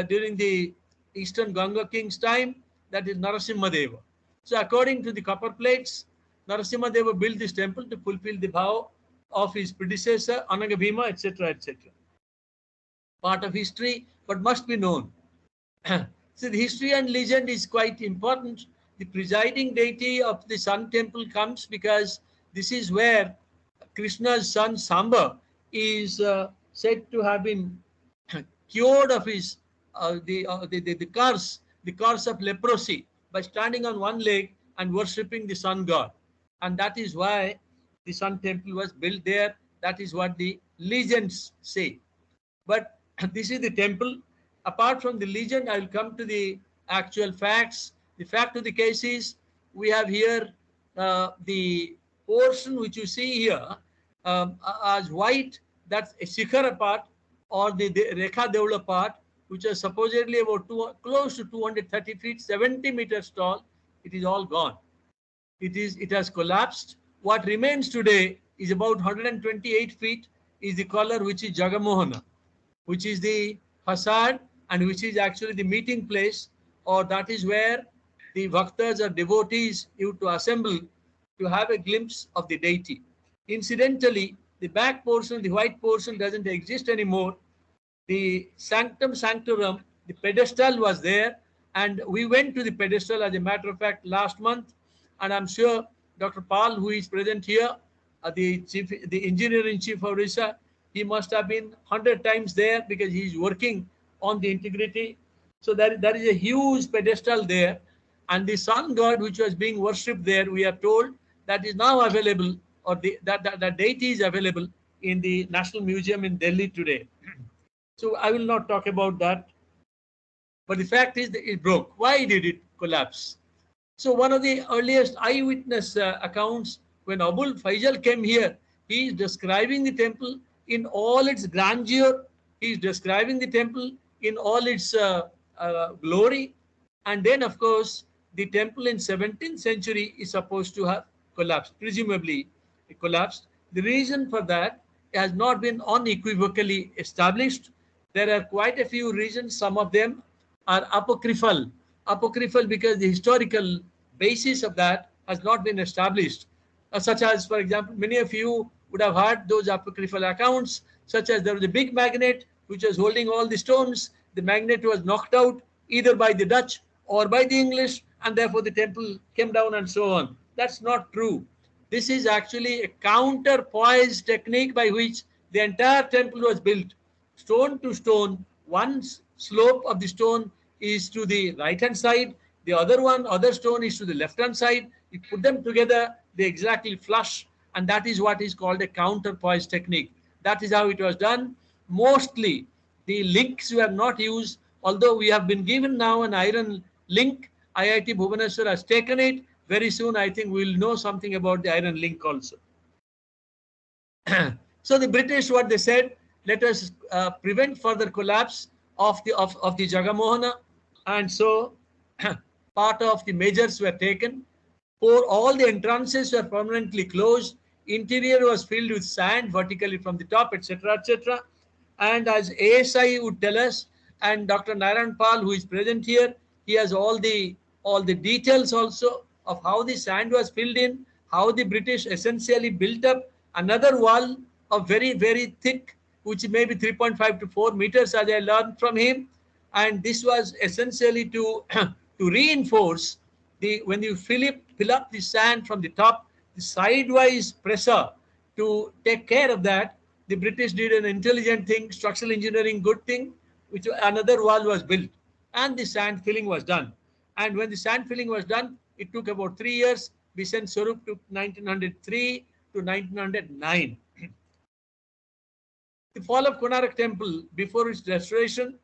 during the Eastern Ganga king's time, that is Narasimha. So according to the copper plates, Narasimha built this temple to fulfill the vow of his predecessor, Anangabhima, etc., etc. Part of history, but must be known. So the history and legend is quite important. The presiding deity of the sun temple comes because this is where Krishna's son Samba is said to have been cured of his the curse of leprosy by standing on one leg and worshipping the sun god. And that is why the sun temple was built there. That is what the legends say. But this is the temple. Apart from the legend, I will come to the actual facts. The fact of the case is, we have here the portion which you see here as white, that's a Shikhara part, or the Rekha Devula part, which is supposedly about close to 230 feet, 70 meters tall. It is all gone. It has collapsed. What remains today is about 128 feet, is the color which is Jagamohana, which is the facade and which is actually the meeting place, or that is where the bhaktas or devotees used to assemble to have a glimpse of the deity. Incidentally, the back portion, the white portion, doesn't exist anymore. The sanctum sanctorum, the pedestal was there, and we went to the pedestal, as a matter of fact, last month, and I'm sure Dr. Pal, who is present here, the engineer-in-chief of RISA, he must have been 100 times there because he's working on the integrity. So there is a huge pedestal there, and the sun god which was being worshipped there, we are told, that is now available, or that deity is available in the National Museum in Delhi today. So I will not talk about that. But the fact is that it broke. Why did it collapse? So one of the earliest eyewitness accounts, when Abul Faisal came here, he is describing the temple in all its grandeur. He is describing the temple in all its glory. And then, of course, the temple in 17th century is supposed to have collapsed. Presumably, it collapsed. The reason for that has not been unequivocally established. There are quite a few reasons. Some of them are apocryphal. Apocryphal because the historical basis of that has not been established. Such as, for example, many of you would have heard those apocryphal accounts, such as there was a big magnet which was holding all the stones. The magnet was knocked out either by the Dutch or by the English, and therefore the temple came down and so on. That's not true. This is actually a counterpoise technique by which the entire temple was built. Stone to stone, one slope of the stone is to the right hand side, the other stone is to the left hand side. You put them together, they exactly flush, and that is what is called a counterpoise technique. That is how it was done. Mostly the links were not used, although we have been given now an iron link. IIT Bhubaneswar has taken it. Very soon I think we will know something about the iron link also. So the British, what they said, let us prevent further collapse of the Jagamohana, and so part of the measures were taken. For all the entrances were permanently closed. Interior was filled with sand vertically from the top, etc., etc. And as ASI would tell us, and Dr. Narayan Pal, who is present here, he has all the details also of how the sand was filled in, how the British essentially built up another wall of very, very thick, which may be 3.5 to 4 meters, as I learned from him. And this was essentially to to reinforce when you fill up the sand from the top, the sidewise pressure. To take care of that, the British did an intelligent thing, structural engineering good thing, which another wall was built and the sand filling was done. And when the sand filling was done, it took about 3 years. Bisan Swarup took 1903 to 1909. The fall of Konark temple before its restoration.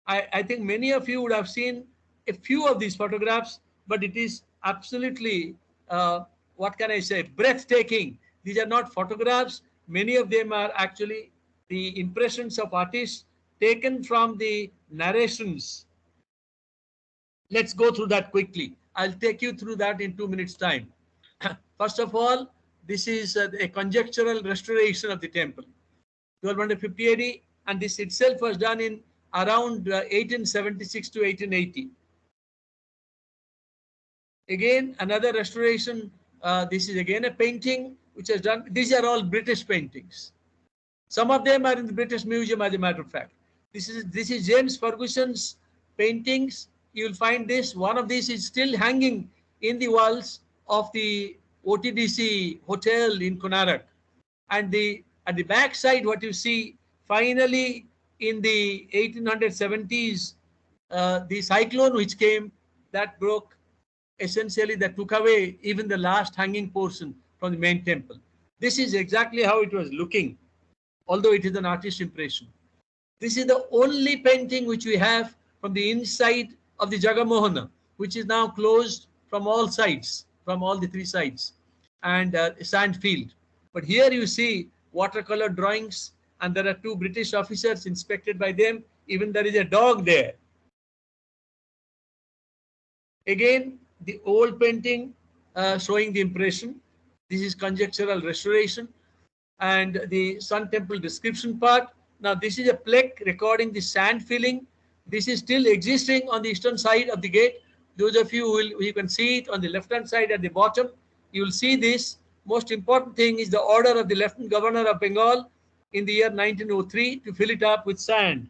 I think many of you would have seen a few of these photographs, but it is absolutely, what can I say, breathtaking. These are not photographs. Many of them are actually the impressions of artists taken from the narrations. Let's go through that quickly. I'll take you through that in 2 minutes time. First of all, this is a conjectural restoration of the temple. 1250 AD, and this itself was done in around 1876 to 1880. Again, another restoration. This is again a painting which is done. These are all British paintings. Some of them are in the British Museum, as a matter of fact. This is James Ferguson's paintings. You will find this. One of these is still hanging in the walls of the OTDC hotel in Konark. And at the back side, what you see, finally in the 1870s, the cyclone which came, that broke, essentially that took away even the last hanging portion from the main temple. This is exactly how it was looking, although it is an artist's impression. This is the only painting which we have from the inside of the Jagamohana, which is now closed from all sides, from all the three sides, and sand field. But here you see watercolor drawings, and there are two British officers inspected by them. Even there is a dog there. Again, the old painting showing the impression. This is conjectural restoration. And the Sun Temple description part. Now, this is a plaque recording the sand filling. This is still existing on the eastern side of the gate. Those of you who can see it on the left-hand side at the bottom, you will see this. Most important thing is the order of the Lieutenant Governor of Bengal in the year 1903 to fill it up with sand.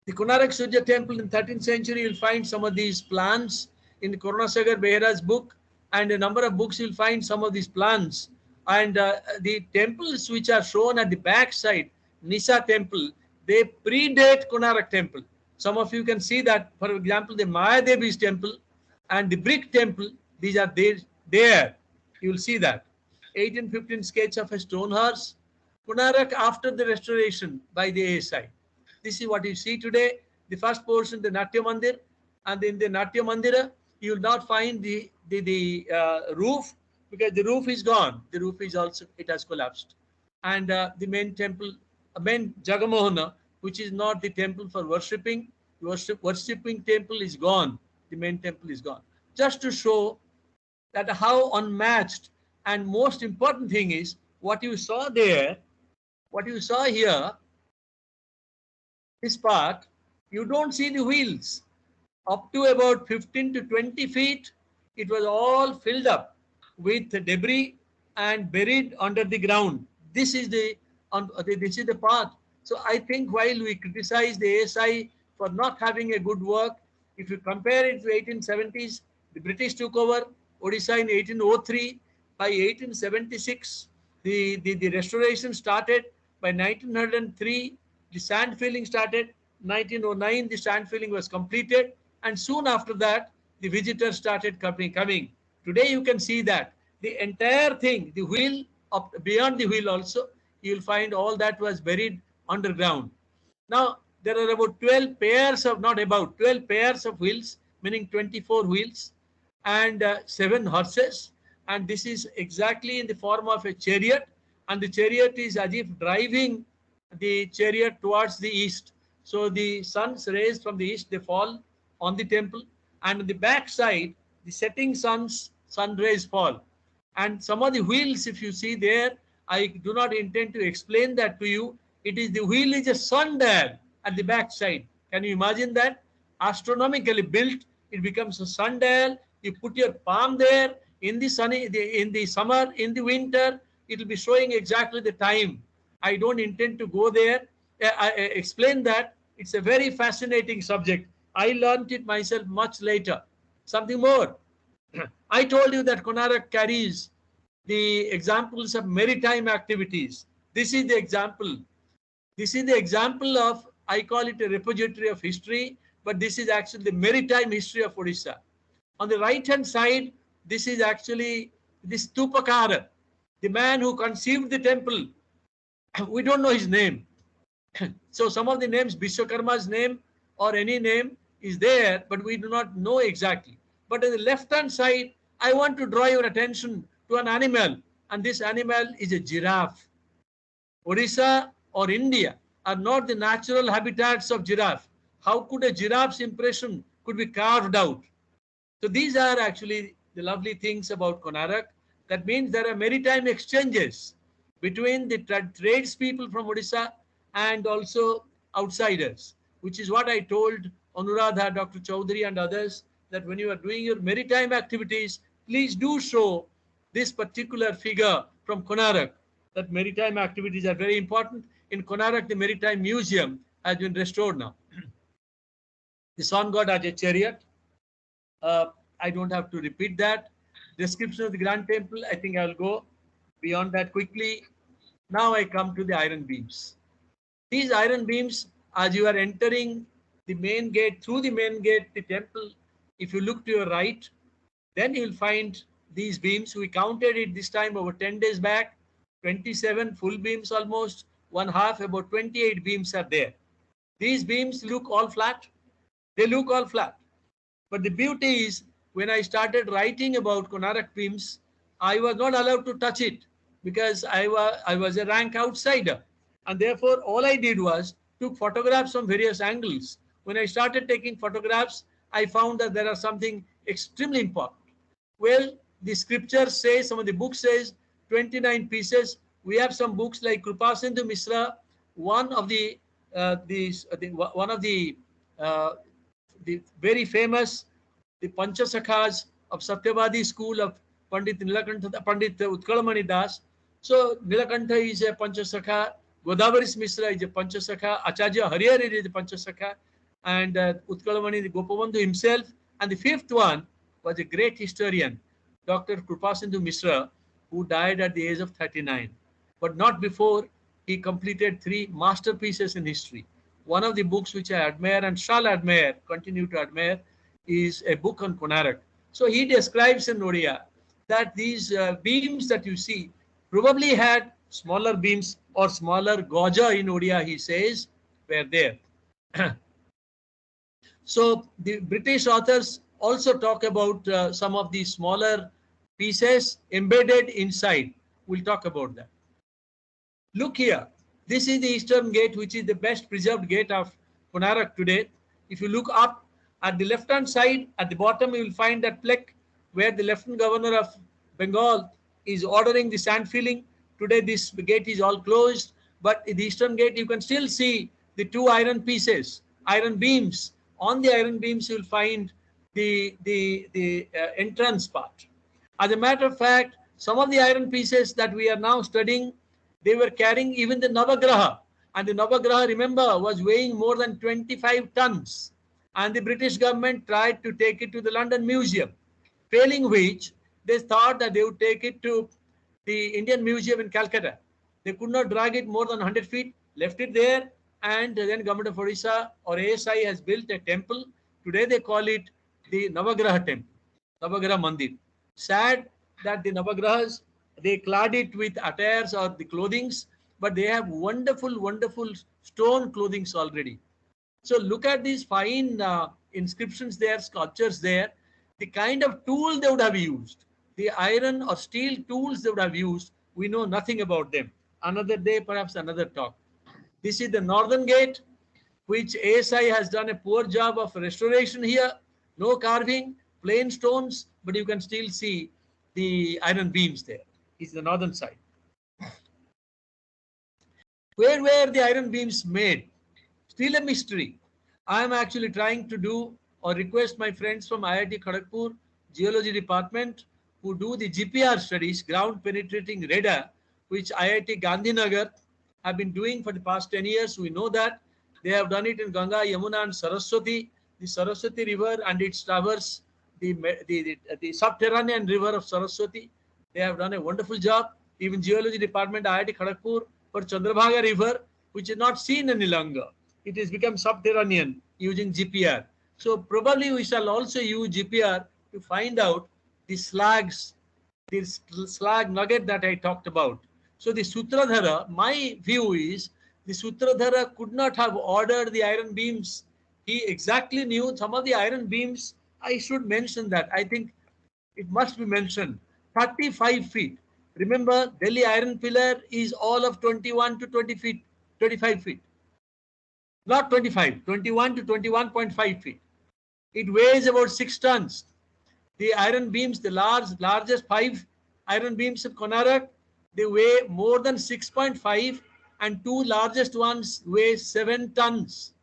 The Konark Surya temple in 13th century, you'll find some of these plans in the Karunasagar Behera's book, and a number of books you'll find some of these plans. And the temples which are shown at the back side, Nisa temple, they predate Konark temple. Some of you can see that, for example, the Maya Devi's temple and the brick temple, these are there. You will see that. 1815 sketch of a stone horse. Konark after the restoration by the ASI. This is what you see today. The first portion, the Natya Mandir, and in the Natya Mandira, you will not find the roof, because the roof is gone. The roof is also, it has collapsed. And the main temple, main Jagamohana, which is not the temple for worshipping, worshipping temple is gone. The main temple is gone. Just to show that how unmatched, and most important thing is what you saw there, what you saw here, this part, you don't see the wheels. Up to about 15 to 20 feet, it was all filled up with debris and buried under the ground. This is the part. So I think while we criticize the ASI for not having a good work, if you compare it to 1870s, the British took over Odisha in 1803. By 1876, the restoration started. By 1903, the sand filling started. 1909, the sand filling was completed. And soon after that, the visitors started coming. Today, you can see that the entire thing, the wheel, up beyond the wheel also, you will find all that was buried underground. Now, there are about 12 pairs of, not about, 12 pairs of wheels, meaning 24 wheels, and 7 horses. And this is exactly in the form of a chariot. And the chariot is as if driving the chariot towards the east. So the sun's rays from the east, they fall on the temple. And on the back side, the setting sun rays fall. And some of the wheels, if you see there, I do not intend to explain that to you. It is, the wheel is a sundial at the back side. Can you imagine that? Astronomically built, it becomes a sundial. You put your palm there in the sunny, in the summer, in the winter, it will be showing exactly the time. I don't intend to go there. I explain that. It's a very fascinating subject. I learned it myself much later. Something more. I told you that Konark carries the examples of maritime activities. This is the example. This is the example of, I call it a repository of history, but this is actually the maritime history of Odisha. On the right-hand side, this is actually the Stupakara, the man who conceived the temple. we don't know his name. So some of the names, Vishwakarma's name or any name is there, but we do not know exactly. But on the left-hand side, I want to draw your attention to an animal, and this animal is a giraffe. Odisha or India are not the natural habitats of giraffe. How could a giraffe's impression could be carved out? So these are actually the lovely things about Konark. That means there are maritime exchanges between the tradespeople from Odisha and also outsiders, which is what I told Anuradha, Dr. Chaudhary and others, that when you are doing your maritime activities, please do show this particular figure from Konark, that maritime activities are very important. In Konark, the Maritime Museum has been restored now. The sun god has a chariot. I don't have to repeat that. Description of the Grand Temple, I think I will go beyond that quickly. Now I come to the iron beams. These iron beams, as you are entering the main gate, through the main gate, the temple, if you look to your right, then you will find these beams. We counted it this time over 10 days back, 27 full beams almost, one half, about 28 beams are there. These beams look all flat. They look all flat. But the beauty is, when I started writing about Konark beams, I was not allowed to touch it because I was a rank outsider. And therefore, all I did was took photographs from various angles. When I started taking photographs, I found that there are something extremely important. Well, the scripture says, some of the books says 29 pieces. We have some books like Krupasindhu Misra, one of the very famous, the Panchasakhas of Satyavadi school of Pandit Utkalamani Das. So Nilakantha is a Panchasakha, Godavaris Misra is a Panchasakha, Acharya Harihari is a Panchasakha, and Utkalamani, the Gopabandhu himself. And the fifth one was a great historian, Dr. Krupasindhu Misra, who died at the age of 39, but not before he completed 3 masterpieces in history. One of the books which I admire and shall admire, continue to admire, is a book on Konark. So he describes in Odia that these beams that you see probably had smaller beams or smaller gauja in Odia, he says, were there. So the British authors also talk about some of the smaller pieces embedded inside. We'll talk about that. Look here. This is the eastern gate, which is the best preserved gate of Konark today. If you look up at the left-hand side, at the bottom, you will find that plaque where the Lieutenant Governor of Bengal is ordering the sand filling. Today, this gate is all closed, but in the eastern gate, you can still see the 2 iron pieces, iron beams. On the iron beams, you will find the entrance part. As a matter of fact, some of the iron pieces that we are now studying, they were carrying even the Navagraha. And the Navagraha, remember, was weighing more than 25 tons. And the British government tried to take it to the London Museum, failing which they thought that they would take it to the Indian Museum in Calcutta. They could not drag it more than 100 feet, left it there, and then Government of Odisha or ASI has built a temple. Today they call it the Navagraha Temple, Navagraha Mandir. Sad that the Navagrahas, they clad it with attires or the clothings, but they have wonderful, wonderful stone clothings already. So look at these fine inscriptions there, sculptures there, the kind of tool they would have used, the iron or steel tools they would have used, we know nothing about them. Another day, perhaps another talk. This is the northern gate, which ASI has done a poor job of restoration here. No carving, plain stones, but you can still see the iron beams there. It's the northern side. Where were the iron beams made? Still a mystery. I am actually trying to do or request my friends from IIT Kharagpur Geology Department who do the GPR studies, ground penetrating radar, which IIT Gandhinagar have been doing for the past 10 years. We know that. They have done it in Ganga, Yamuna and Saraswati. The Saraswati River and its traverse, the subterranean river of Saraswati. They have done a wonderful job. Even Geology Department, IIT Kharagpur, for Chandrabhaga River, which is not seen any longer. It has become subterranean using GPR. So probably we shall also use GPR to find out the slags, this slag nugget that I talked about. So the Sutradhara, my view is, the Sutradhara could not have ordered the iron beams. He exactly knew some of the iron beams. I should mention that. I think it must be mentioned. 35 feet. Remember, Delhi Iron Pillar is all of 21 to 20 feet, 25 feet. Not 25, 21 to 21.5 feet. It weighs about 6 tons. The iron beams, the largest 5 iron beams of Konarak, they weigh more than 6.5, and 2 largest ones weigh 7 tons.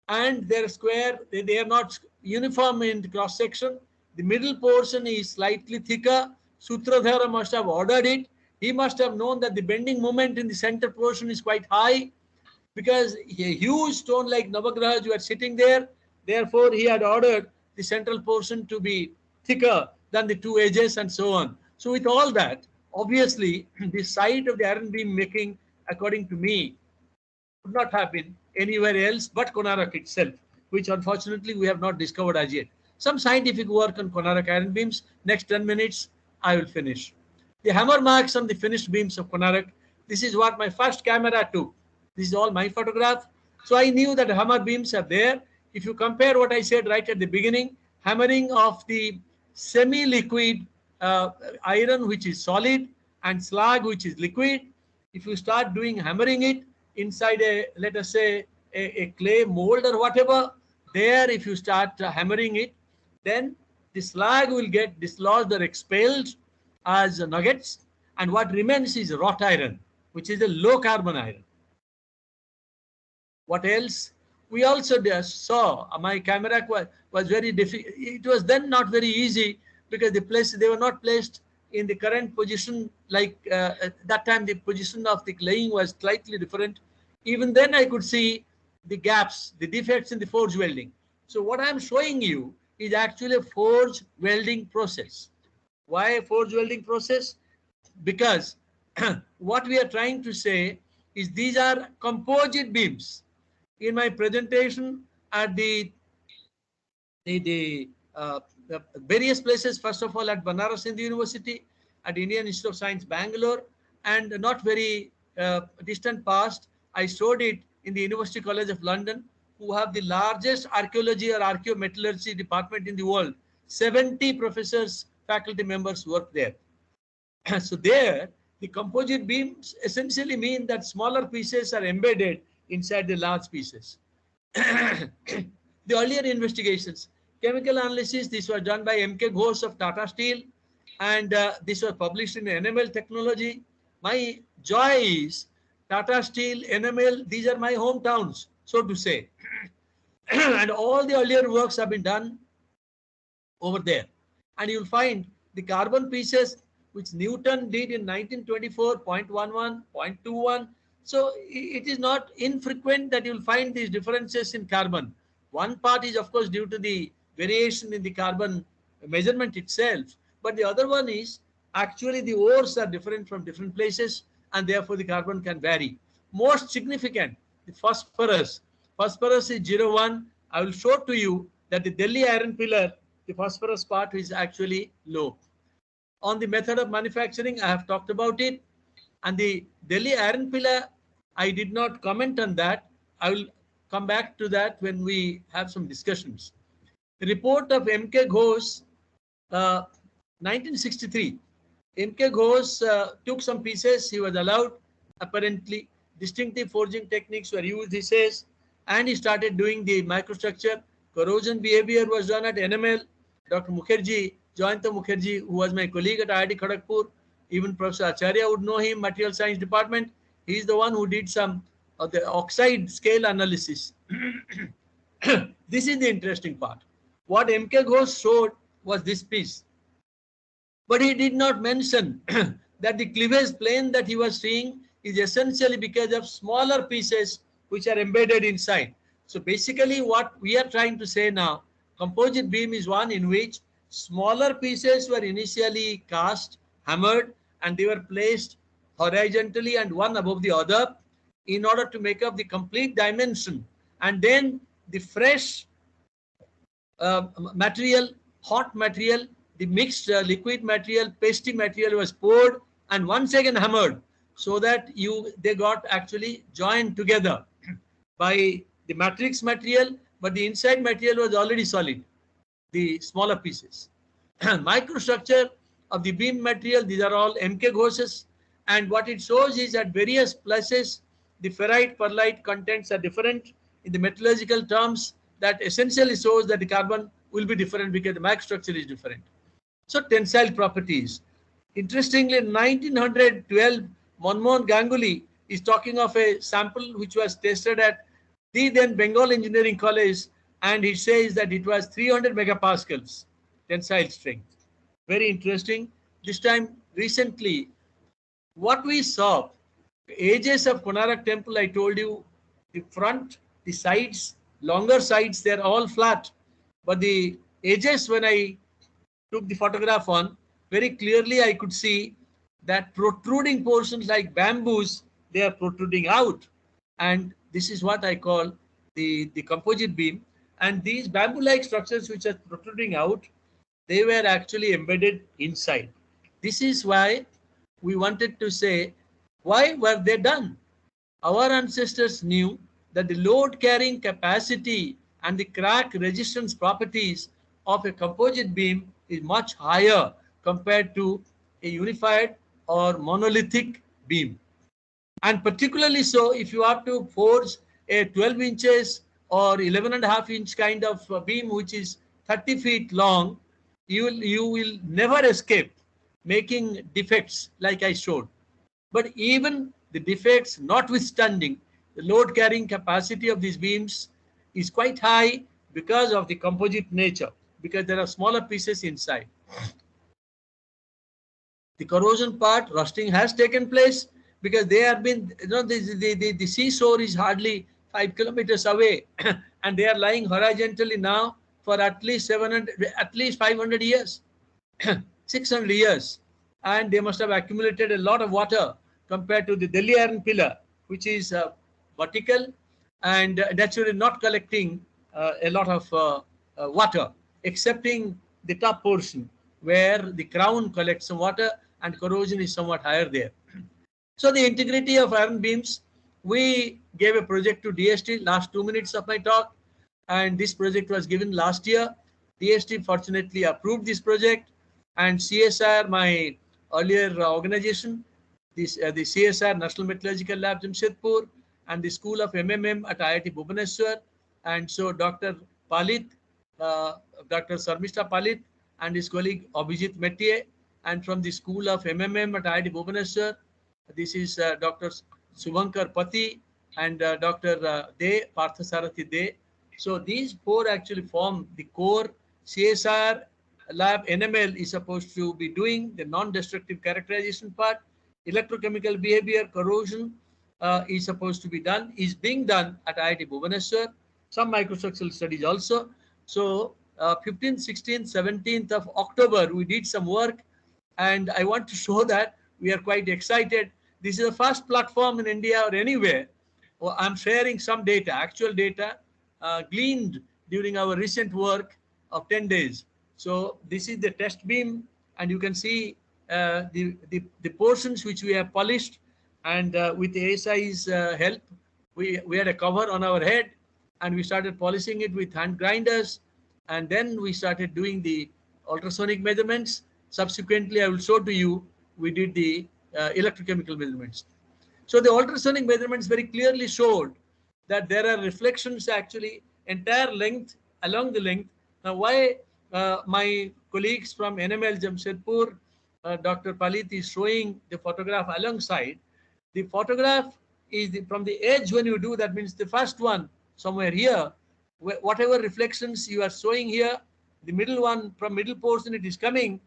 And they're square, they are not uniform in the cross section. The middle portion is slightly thicker. Sutradhara must have ordered it. He must have known that the bending moment in the center portion is quite high, because a huge stone like Navagrahas were sitting there. Therefore, he had ordered the central portion to be thicker than the 2 edges and so on. So with all that, obviously, the site of the iron beam making, according to me, could not have been anywhere else but Konarak itself, which unfortunately we have not discovered as yet. Some scientific work on Konarak iron beams. Next 10 minutes, I will finish. The hammer marks on the finished beams of Konarak. This is what my first camera took. This is all my photograph. So I knew that hammer beams are there. If you compare what I said right at the beginning, hammering of the semi-liquid iron, which is solid, and slag, which is liquid, if you start doing hammering it inside a, let us say, a clay mold or whatever, there if you start hammering it, then the slag will get dislodged or expelled as nuggets, and what remains is wrought iron, which is a low carbon iron. What else? We also saw, my camera was very difficult. It was then not very easy, because they were not placed in the current position. Like at that time, the position of the laying was slightly different. Even then I could see the gaps, the defects in the forge welding. So what I'm showing you is actually a forge welding process. Why a forge welding process? Because what we are trying to say is these are composite beams. In my presentation at the various places, first of all at Banaras Hindu University, at Indian Institute of Science, Bangalore, and not very distant past, I showed it in the University College of London, who have the largest archaeology or archaeometallurgy department in the world. 70 professors, faculty members work there. So there, the composite beams essentially mean that smaller pieces are embedded inside the large pieces. The earlier investigations, chemical analysis, this was done by M.K. Ghosh of Tata Steel, and this was published in NML Technology. My joy is Tata Steel, NML, these are my hometowns, so to say. And all the earlier works have been done over there. And you'll find the carbon pieces which Newton did in 1924, 0.11, 0.21. So it is not infrequent that you'll find these differences in carbon. One part is of course due to the variation in the carbon measurement itself, but the other one is actually the ores are different from different places, and therefore the carbon can vary. Most significant, the phosphorus. Phosphorus is 0.1. I will show to you that the Delhi iron pillar, the phosphorus part is actually low. On the method of manufacturing, I have talked about it. And the Delhi iron pillar, I did not comment on that. I will come back to that when we have some discussions. The report of M.K. Ghosh, 1963. M.K. Ghosh took some pieces. He was allowed, apparently. Distinctive forging techniques were used, he says, and he started doing the microstructure. Corrosion behavior was done at NML. Dr. Mukherjee, Jayanta Mukherjee, who was my colleague at IIT Kharagpur, even Professor Acharya would know him, Material Science Department. He is the one who did some of the oxide scale analysis. This is the interesting part. What M.K. Ghosh showed was this piece. But he did not mention that the cleavage plane that he was seeing is essentially because of smaller pieces which are embedded inside. So basically what we are trying to say now, composite beam is one in which smaller pieces were initially cast, hammered, and they were placed horizontally and one above the other in order to make up the complete dimension. And then the fresh material, hot material, the mixed liquid material, pasty material was poured and once again hammered so that they got actually joined together by the matrix material, but the inside material was already solid, the smaller pieces. Microstructure of the beam material, these are all MK gauges, and what it shows is at various places the ferrite perlite contents are different in the metallurgical terms. That essentially shows that the carbon will be different because the microstructure is different. So tensile properties. Interestingly, in 1912, Manmohan Ganguly is talking of a sample which was tested at the then Bengal Engineering College, and he says that it was 300 megapascals tensile strength. Very interesting. This time, recently, what we saw, edges of Konarak temple, I told you, the front, the sides, longer sides, they're all flat. But the edges, when I took the photograph on, very clearly I could see that protruding portions like bamboos, they are protruding out. And this is what I call the composite beam. And these bamboo-like structures which are protruding out, they were actually embedded inside. This is why we wanted to say, why were they done? Our ancestors knew that the load carrying capacity and the crack resistance properties of a composite beam is much higher compared to a unified or monolithic beam. And particularly so if you have to forge a 12 inches or 11.5 inch kind of beam which is 30 feet long, you will never escape making defects like I showed. But even the defects notwithstanding, the load carrying capacity of these beams is quite high because of the composite nature, because there are smaller pieces inside. The corrosion part, rusting has taken place because they have been, the seashore is hardly 5 kilometers away and they are lying horizontally now for at least 500 years, 600 years. And they must have accumulated a lot of water compared to the Delhi iron pillar, which is vertical and naturally not collecting a lot of water, excepting the top portion where the crown collects some water and corrosion is somewhat higher there. So the integrity of iron beams, we gave a project to DST, last 2 minutes of my talk, and this project was given last year. DST fortunately approved this project, and CSR, my earlier organization, the CSR National Metallurgical Lab Jamshedpur and the School of MMM at IIT Bhubaneswar, and so Dr. Palit, Dr. Sarmishta Palit and his colleague Abhijit Metiye, and from the School of MMM at IIT Bhubaneswar, this is Dr. Subhankar Pati and Dr. De, Parthasarathi De. So these four actually form the core. CSR lab NML is supposed to be doing the non-destructive characterization part. Electrochemical behavior, corrosion is supposed to be done, is being done at IIT Bhubaneswar. Some microstructural studies also. So 15th, 16th, 17th of October, we did some work, and I want to show that we are quite excited. This is the first platform in India or anywhere. I'm sharing some data, actual data gleaned during our recent work of 10 days. So this is the test beam, and you can see the portions which we have polished, and with ASI's help, we had a cover on our head, and we started polishing it with hand grinders, and then we started doing the ultrasonic measurements. Subsequently, I will show to you, we did the electrochemical measurements. So the ultrasonic measurements very clearly showed that there are reflections actually entire length, along the length. Now why my colleagues from NML Jamshedpur, Dr. Palit is showing the photograph alongside. The photograph is from the edge when you do, that means the first one somewhere here, whatever reflections you are showing here, the middle one from middle portion it is coming,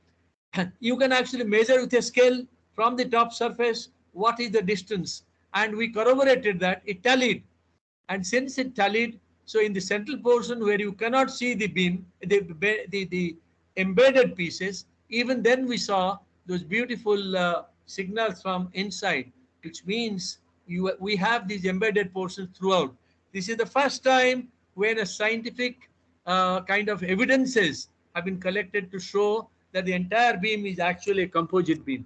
you can actually measure with a scale from the top surface what is the distance, and we corroborated that it tallied. And since it tallied, so in the central portion where you cannot see the beam, the embedded pieces, even then we saw those beautiful signals from inside, which means we have these embedded portions throughout. This is the first time when a scientific kind of evidences have been collected to show that the entire beam is actually a composite beam.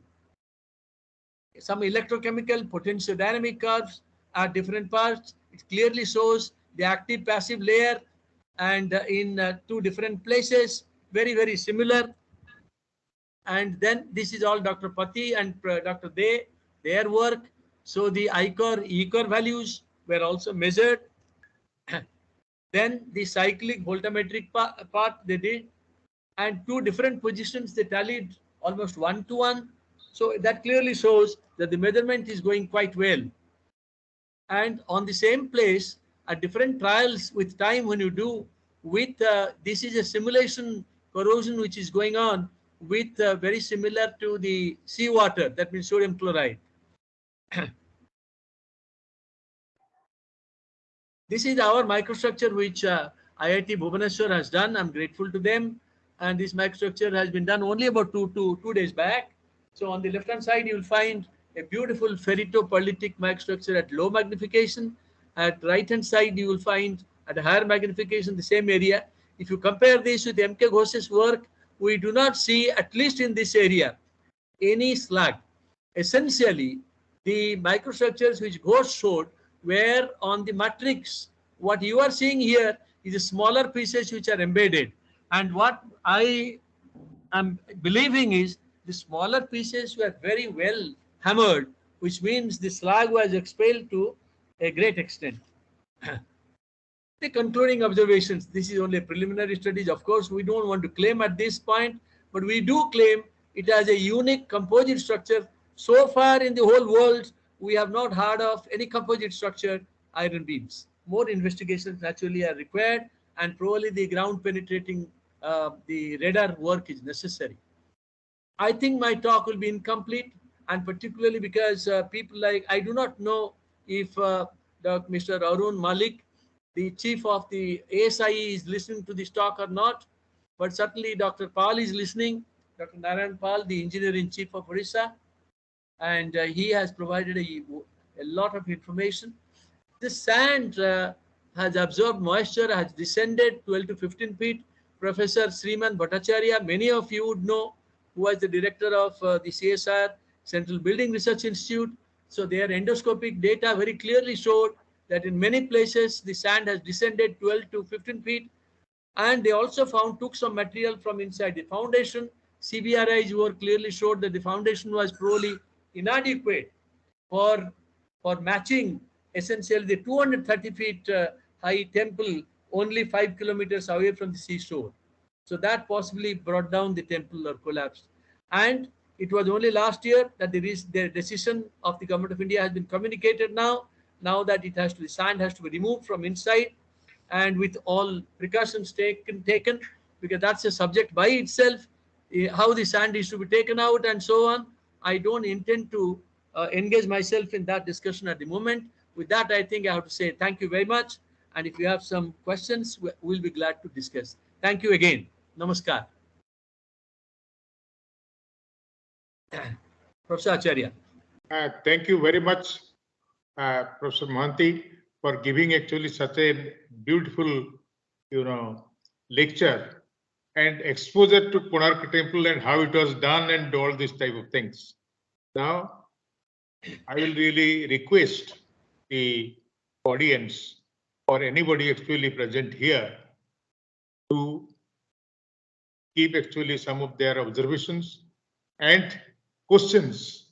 some electrochemical potentiodynamic curves at different parts. It clearly shows the active passive layer and in two different places, very, very similar. And then this is all Dr. Pati and Dr. Day, their work. So the ICOR, ECOR values were also measured. Then the cyclic voltammetric part they did, and two different positions they tallied almost 1-to-1. So that clearly shows that the measurement is going quite well. And on the same place, at different trials with time when you do with, this is a simulation corrosion which is going on with very similar to the seawater, that means sodium chloride. This is our microstructure which IIT Bhubaneswar has done. I'm grateful to them. And this microstructure has been done only about two days back. So on the left hand side, you will find a beautiful ferritoperlitic microstructure at low magnification. At right hand side, you will find at a higher magnification the same area. If you compare this with M.K. Ghosh's work, we do not see, at least in this area, any slag. Essentially, the microstructures which Ghosh showed were on the matrix. What you are seeing here is the smaller pieces which are embedded. And what I am believing is the smaller pieces were very well hammered, which means the slag was expelled to a great extent. The concluding observations, this is only a preliminary studies. Of course, we don't want to claim at this point, but we do claim it has a unique composite structure. So far in the whole world, we have not heard of any composite structure iron beams. More investigations naturally are required, and probably the ground penetrating the radar work is necessary. I think my talk will be incomplete, and particularly because people like, I do not know if Mr. Arun Malik, the chief of the ASIE, is listening to this talk or not, but certainly Dr. Pal is listening, Dr. Narayan Pal, the engineer-in-chief of Orissa, and he has provided a lot of information. The sand has absorbed moisture, has descended 12 to 15 feet. Professor Sriman Bhattacharya, many of you would know, who was the director of the CSR, Central Building Research Institute. So their endoscopic data very clearly showed that in many places the sand has descended 12 to 15 feet. And they also took some material from inside the foundation. CBRI's work clearly showed that the foundation was probably inadequate for matching essentially the 230 feet high temple only 5 kilometers away from the seashore. So that possibly brought down the temple or collapsed. And it was only last year that the decision of the government of India has been communicated now that the sand has to be removed from inside, and with all precautions taken, because that's a subject by itself, how the sand is to be taken out and so on. I don't intend to engage myself in that discussion at the moment. With that, I think I have to say thank you very much. And if you have some questions, we'll be glad to discuss. Thank you again. Namaskar. Professor Acharya. Thank you very much, Professor Mohanty, for giving actually such a beautiful, lecture and exposure to Konark Temple and how it was done and all these type of things. Now, I will really request the audience or anybody actually present here to keep actually some of their observations and questions,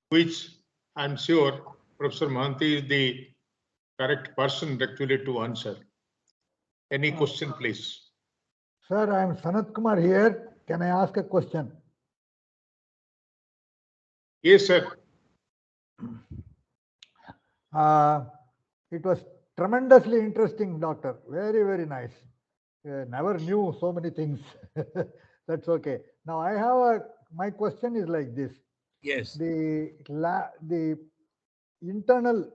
which I'm sure Professor Mohanty is the correct person actually to answer. Any question, please? Sir, I am Sanat Kumar here. Can I ask a question? Yes, sir. It was tremendously interesting, doctor. Very, very nice. Never knew so many things. That's okay. Now I have my question is like this. Yes. The internal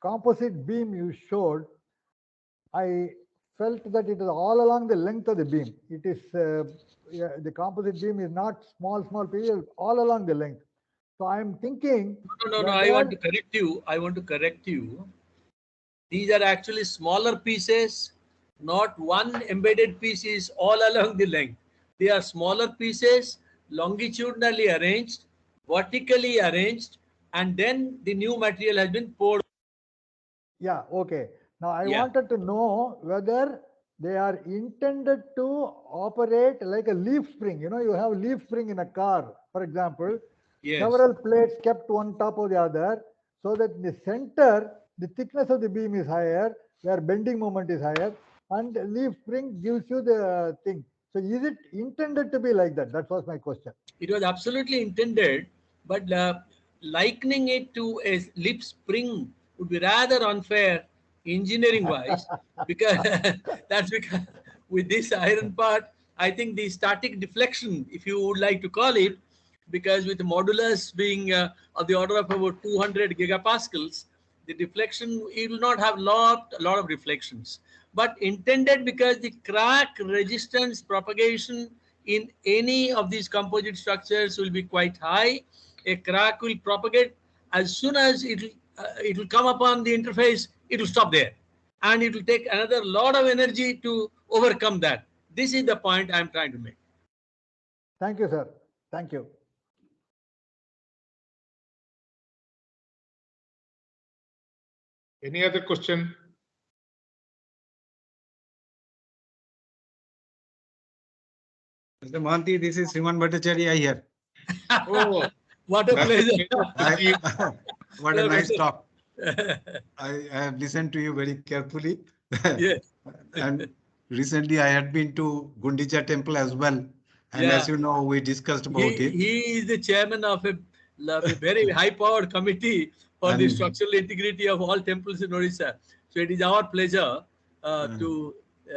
composite beam you showed, I felt that it is all along the length of the beam. It is the composite beam is not small pieces, all along the length. So I'm thinking. No. I want to correct you. These are actually smaller pieces. Not one embedded piece is all along the length. They are smaller pieces, longitudinally arranged, vertically arranged, and then the new material has been poured. Yeah, okay. Now I Yeah. wanted to know whether they are intended to operate like a leaf spring. You know, you have leaf spring in a car, for example, Yes. several plates kept one top of the other, so that in the center, the thickness of the beam is higher, where bending moment is higher, and leaf spring gives you the thing. So is it intended to be like that? That was my question. It was absolutely intended, but likening it to a lip spring would be rather unfair engineering wise, because that's because with this iron part, I think the static deflection, if you would like to call it, because with the modulus being of the order of about 200 gigapascals, the deflection, it will not have a lot of reflections, but intended because the crack resistance propagation in any of these composite structures will be quite high. A crack will propagate as soon as it will come upon the interface, it will stop there, and it will take another lot of energy to overcome that. This is the point I'm trying to make. Thank you, sir. Thank you. Any other question? Mr. Mohanty, this is Sriman Bhattacharya here. Oh, What a that's pleasure. What a nice Sir, talk. I have listened to you very carefully. yes. And recently I had been to Gundicha temple as well. And Yeah. as you know, we discussed about it. He is the chairman of a very high-powered committee for the And structural integrity of all temples in Odisha. So it is our pleasure to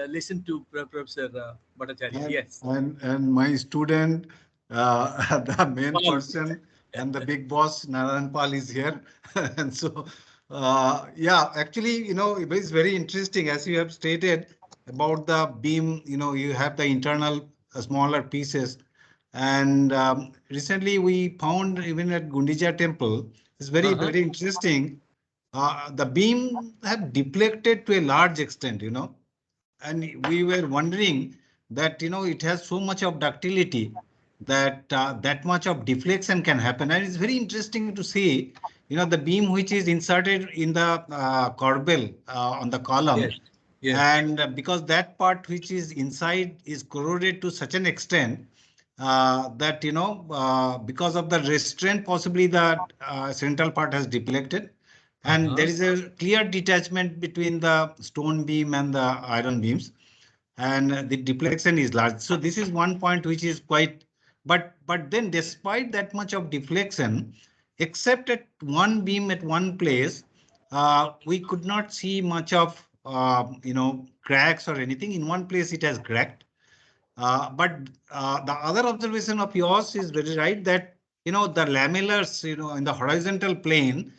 listen to Professor Bhattacharya. Yes. and my student, the main Paul. person and the big boss, Narayan Pal is here. And so, yeah, actually, it's very interesting, as you have stated about the beam, you have the internal smaller pieces. And recently we found even at Gundicha temple, it's very, Uh-huh. very interesting. The beam have deflected to a large extent, and we were wondering that it has so much of ductility that that much of deflection can happen, and it's very interesting to see the beam which is inserted in the corbel on the column, Yes. Yes. and because that part which is inside is corroded to such an extent that because of the restraint, possibly the central part has deflected, and there Uh-huh. is a clear detachment between the stone beam and the iron beams, and the deflection is large. So this is one point which is quite, but then despite that much of deflection, except at one beam at one place, we could not see much of cracks or anything. In one place it has cracked. But the other observation of yours is very right, that the lamellars, in the horizontal plane,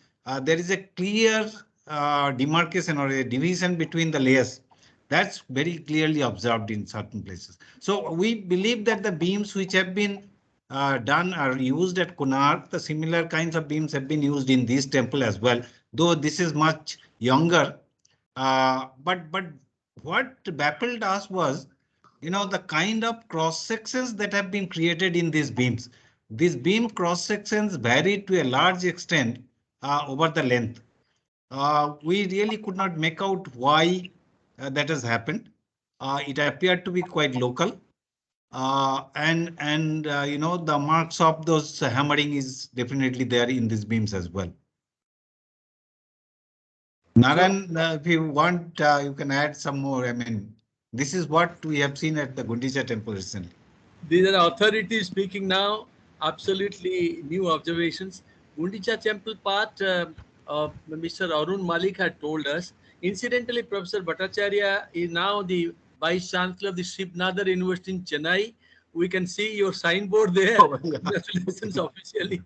there is a clear demarcation or a division between the layers. That's very clearly observed in certain places. So we believe that the beams which have been done or used at Konark, the similar kinds of beams have been used in this temple as well, though this is much younger. But what baffled us was the kind of cross sections that have been created in these beams. These beam cross sections vary to a large extent over the length. We really could not make out why that has happened. It appeared to be quite local. And the marks of those hammering is definitely there in these beams as well. So Naran, if you want, you can add some more. I mean, this is what we have seen at the Gundicha temple recently. these are authorities speaking now. Absolutely new observations. Gundicha temple part, Mr. Arun Malik had told us. Incidentally, Professor Bhattacharya is now the Vice Chancellor of the Shivnadar University in Chennai. We can see your signboard there. Oh, yeah. Congratulations officially.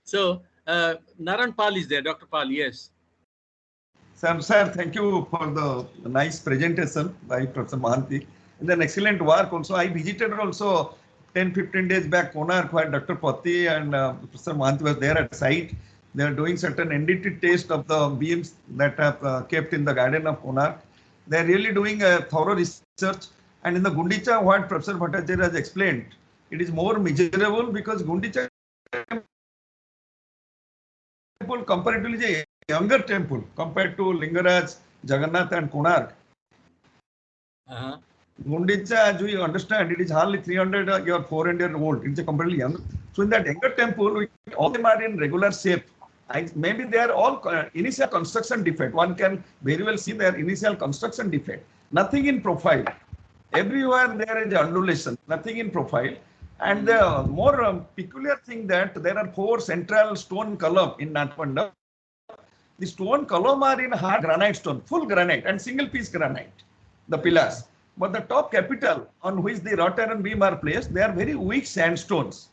So, Naran Pal is there, Dr. Pal, yes. Sir, thank you for the nice presentation by Professor Mohanty. And then excellent work also. I visited also 10-15 days back Konark, where Dr. Patti and Professor Mohanty was there at site. They are doing certain NDT test of the beams that have kept in the garden of Konark. They are really doing a thorough research. And in the Gundicha, what Professor Bhattacharya has explained, it is more measurable because Gundicha temple comparatively is a younger temple compared to Lingaraj, Jagannath and Konark. Gundicha, as we understand, it is hardly 300 or 400 old. It's a completely young. So in that younger temple, all them are in regular shape. Maybe they are all initial construction defect. One can very well see their initial construction defect. Nothing in profile. Everywhere there is undulation. Nothing in profile. And the more peculiar thing that there are 4 central stone column in Nathpanda. The stone column are in hard granite stone, full granite and single piece granite, the pillars. But the top capital on which the wrought iron beam are placed, they are very weak sandstones.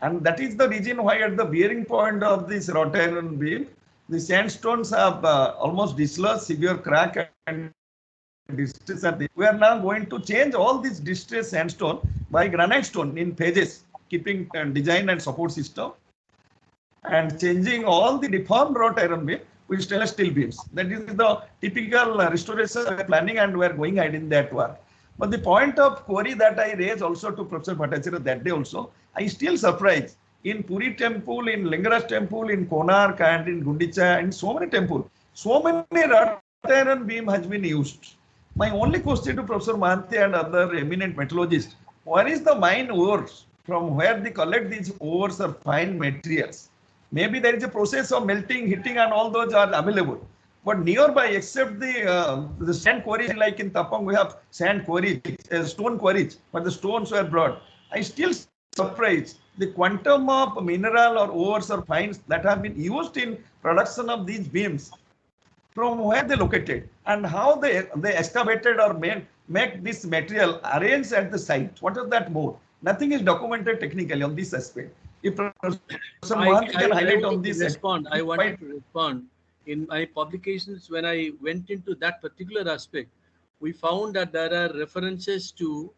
And that is the reason why at the bearing point of this wrought iron beam, the sandstones have almost dislodged, severe crack and distress. We are now going to change all this distressed sandstone by granite stone in phases, keeping design and support system, and changing all the deformed wrought iron beam with stainless steel beams. That is the typical restoration planning, and we are going ahead in that work. But the point of query that I raised also to Professor Bhattacharya that day also, I still surprised in Puri temple, in Lingaraj temple, in Konark and in Gundicha, and so many temples, so many wrought iron beam has been used. My only question to Professor Mohanty and other eminent metallurgists, where is the mine ores from where they collect these ores or fine materials? Maybe there is a process of melting, heating and all those are available. But nearby, except the sand quarries, like in Tapang, we have sand quarries, stone quarries, but the stones were brought. I still surprised the quantum of mineral or ores or fines that have been used in production of these beams, from where they located and how they excavated or make this material arranged at the site. What is that more? Nothing is documented technically on this aspect. If Professor Mohanty can highlight on this. I wanted to respond. In my publications, when I went into that particular aspect, we found that there are references to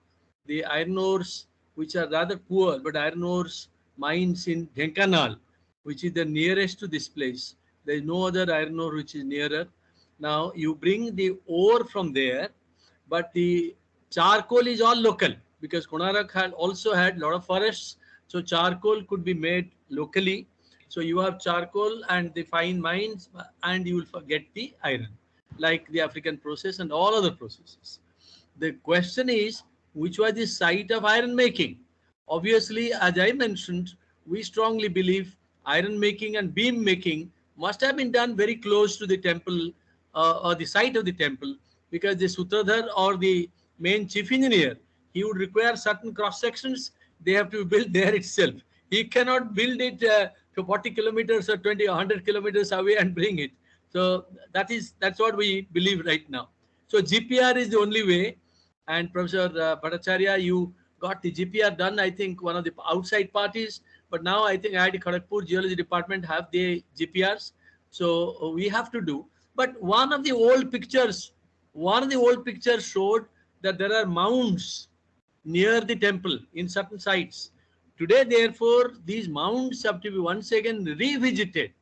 the iron ores, which are rather poor, but iron ores mines in Dhenkanal, which is the nearest to this place. There is no other iron ore which is nearer. Now, you bring the ore from there, but the charcoal is all local, because Konark had also had a lot of forests. So charcoal could be made locally. So you have charcoal and the fine mines, and you will forget the iron, like the African process and all other processes. The question is, which was the site of iron making? Obviously, as I mentioned, we strongly believe iron making and beam making must have been done very close to the temple or the site of the temple, because the Sutradhar or the main chief engineer, he would require certain cross sections. They have to build there itself. He cannot build it to 40 kilometers or 20 or 100 kilometers away and bring it. So that's what we believe right now. So GPR is the only way. And Professor Bhattacharya, you got the GPR done, I think, one of the outside parties. But now I think IIT Kharagpur Geology Department have the GPRs. So we have to do. But one of the old pictures showed that there are mounds near the temple in certain sites. Today, therefore, these mounds have to be once again revisited.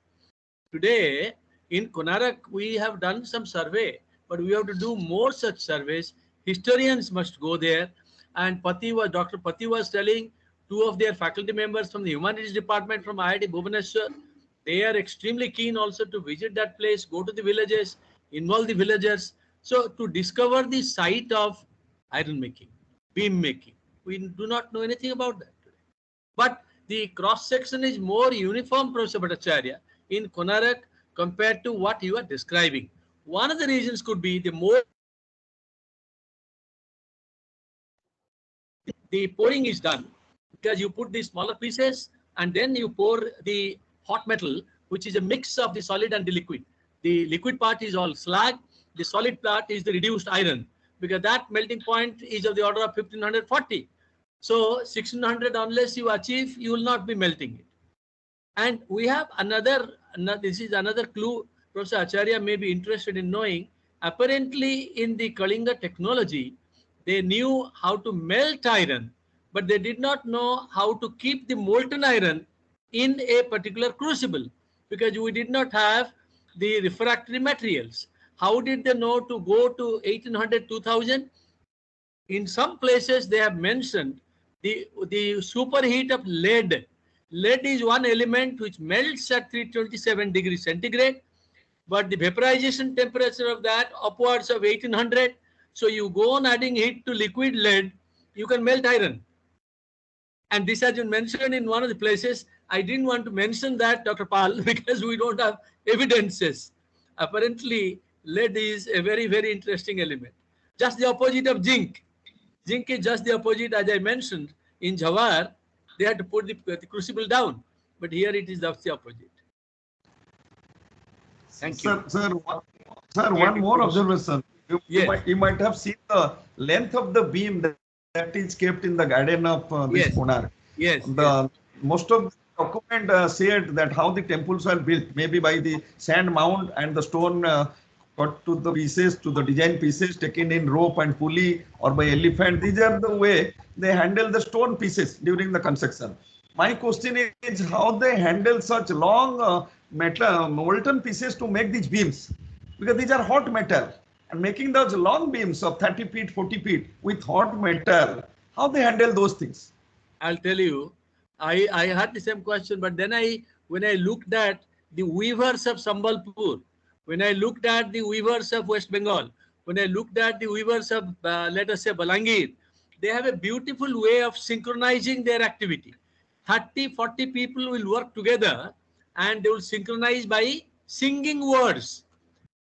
Today, in Konark, we have done some survey, but we have to do more such surveys. Historians must go there. And Dr. Pati was telling 2 of their faculty members from the Humanities Department from IIT Bhubaneswar, they are extremely keen also to visit that place, go to the villages, involve the villagers. So to discover the site of iron making, beam making, we do not know anything about that today. But the cross section is more uniform, Professor Bhattacharya, in Konark compared to what you are describing. One of the reasons could be the pouring is done, because you put the smaller pieces and then you pour the hot metal, which is a mix of the solid and the liquid. The liquid part is all slag. The solid part is the reduced iron, because that melting point is of the order of 1540. So 1600, unless you achieve, you will not be melting it. And we have this is another clue Professor Acharya may be interested in knowing. Apparently, in the Kalinga technology, they knew how to melt iron, but they did not know how to keep the molten iron in a particular crucible, because we did not have the refractory materials. How did they know to go to 1800, 2000? In some places, they have mentioned the superheat of lead. Lead is one element which melts at 327 degrees centigrade, but the vaporization temperature of that upwards of 1800. So you go on adding heat to liquid lead, you can melt iron. And this has been mentioned in one of the places. I didn't want to mention that, Dr. Pal, because we don't have evidences. Apparently, lead is a very, very interesting element. Just the opposite of zinc. Zinc is just the opposite, as I mentioned. In Jawar, they had to put the crucible down. But here it is just the opposite. Thank you. Sir, one more observation. You might have seen the length of the beam that is kept in the garden of this Konark. Yes. Most of the document said that how the temples were built, maybe by the sand mound and the stone cut to the pieces, to the design pieces taken in rope and pulley, or by elephant. These are the way they handle the stone pieces during the construction. My question is how they handle such long metal molten pieces to make these beams, because these are hot metal, and making those long beams of 30 feet, 40 feet with hot metal, how they handle those things? I'll tell you, I had the same question, but then when I looked at the weavers of Sambalpur, when I looked at the weavers of West Bengal, when I looked at the weavers of, let us say, Balangir, they have a beautiful way of synchronizing their activity. 30, 40 people will work together and they will synchronize by singing words.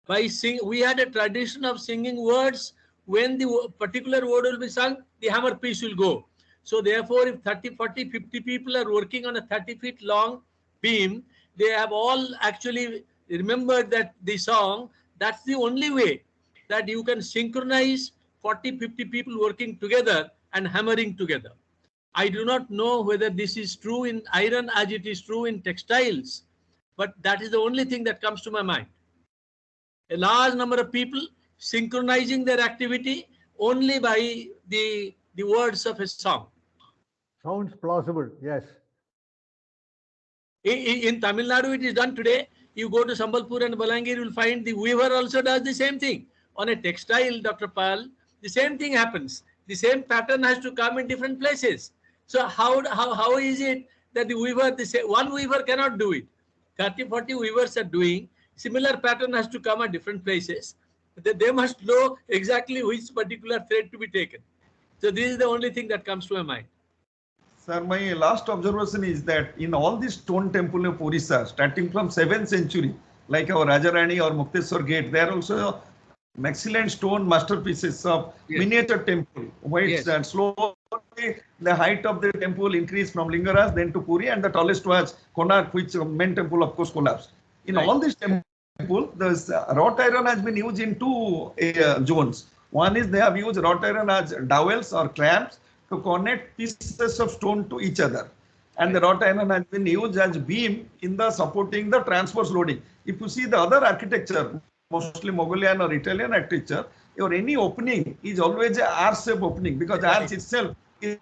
We had a tradition of singing words. When the particular word will be sung, the hammer piece will go. So therefore, if 30, 40, 50 people are working on a 30 feet long beam, they have all actually remembered that the song. That's the only way that you can synchronize 40, 50 people working together and hammering together. I do not know whether this is true in iron as it is true in textiles, but that is the only thing that comes to my mind. A large number of people synchronizing their activity only by the words of a song. Sounds plausible, yes. In Tamil Nadu, it is done today. You go to Sambalpur and Balangir, you will find the weaver also does the same thing. On a textile, Dr. Pal, the same thing happens. The same pattern has to come in different places. So how is it that the weaver, one weaver cannot do it? 30, 40 weavers are doing. Similar pattern has to come at different places. They must know exactly which particular thread to be taken. So this is the only thing that comes to my mind. Sir, my last observation is that in all these stone temple of Orissa, starting from 7th century, like our Rajarani or Mukteswar Gate, there are also excellent stone masterpieces of miniature temple, which slowly the height of the temple increased from Lingaraj, then to Puri, and the tallest was Konark, which main temple of course collapsed. In all these temples, the wrought iron has been used in two zones. One is they have used wrought iron as dowels or clamps to connect pieces of stone to each other. And the wrought iron has been used as beam in the supporting the transverse loading. If you see the other architecture, mostly Mongolian or Italian architecture, or any opening is always a R-shape opening, because arch itself is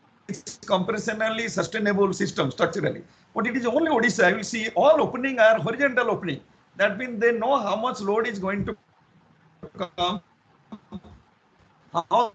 compressionally sustainable system structurally. But it is only Odisha, I will see all opening are horizontal opening. That means they know how much load is going to come, how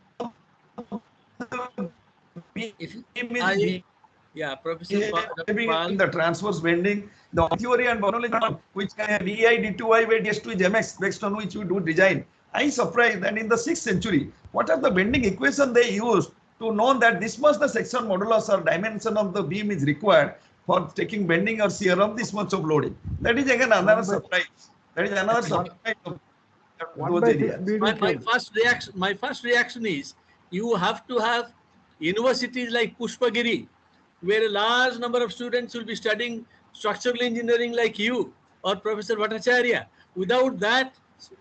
Professor in the transverse bending, the theory and knowledge which can VI D2I by DS2 is MX based on which we do design. I surprised that in the 6th century, what are the bending equation they used to know that this much the section modulus or dimension of the beam is required for taking bending or shear of this much of loading. That is again another surprise. That is another surprise of those areas. My first reaction is you have to have universities like Pushpagiri, where a large number of students will be studying structural engineering like you or Professor Bhattacharya. Without that,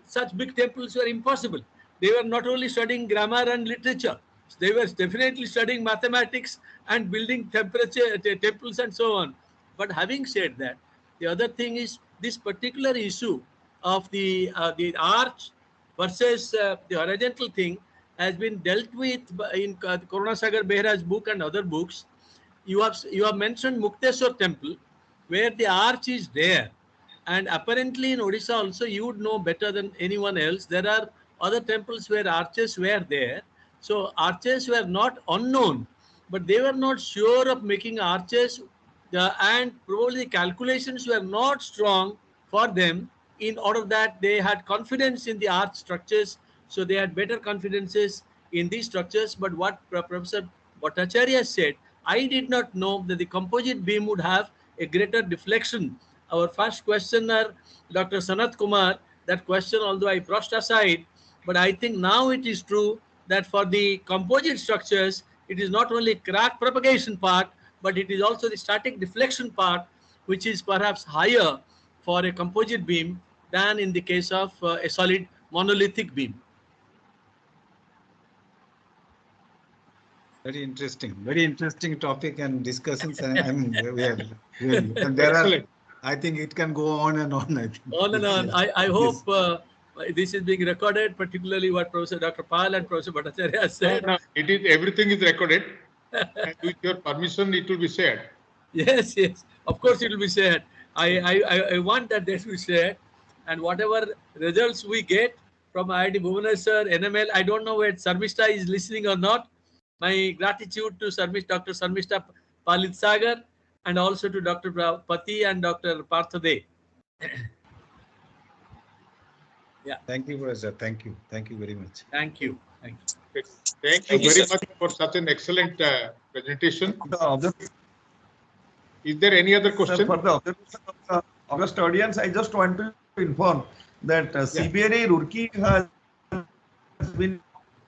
such big temples were impossible. They were not only studying grammar and literature, they were definitely studying mathematics and building temples and so on. But having said that, the other thing is this particular issue of the arch versus the horizontal thing has been dealt with in Karunasagar Behra's book and other books. You have mentioned Mukteswar temple, where the arch is there, and apparently in Odisha also you would know better than anyone else. There are other temples where arches were there. So arches were not unknown, but they were not sure of making arches and probably the calculations were not strong for them. In order that they had confidence in the arch structures, so they had better confidences in these structures. But what Professor Bhattacharya said, I did not know that the composite beam would have a greater deflection. Our first questioner, Dr. Sanat Kumar, that question, although I brushed aside, but I think now it is true that for the composite structures, it is not only crack propagation part, but it is also the static deflection part, which is perhaps higher for a composite beam than in the case of a solid monolithic beam. Very interesting topic and discussions. I mean, really. And there are, I think it can go on and on. I think. On and on. I hope this is being recorded, particularly what Professor Dr. Pal and Professor Bhattacharya said. No, it is, everything is recorded, and with your permission, it will be shared. Yes, yes. Of course, it will be shared. I want that they will share, and whatever results we get from IIT Bhubaneswar, NML, I don't know whether Sarmishta is listening or not. My gratitude to Dr. Sarmishta Palit Sagar, and also to Dr. Pati and Dr. Parthade. Yeah. Thank you, Professor. Thank you. Thank you very much. Thank you. Thank you. Thank you very much for such an excellent presentation. Is there any other question? For the observation of the August audience, I just want to inform that CBRE Roorkee has been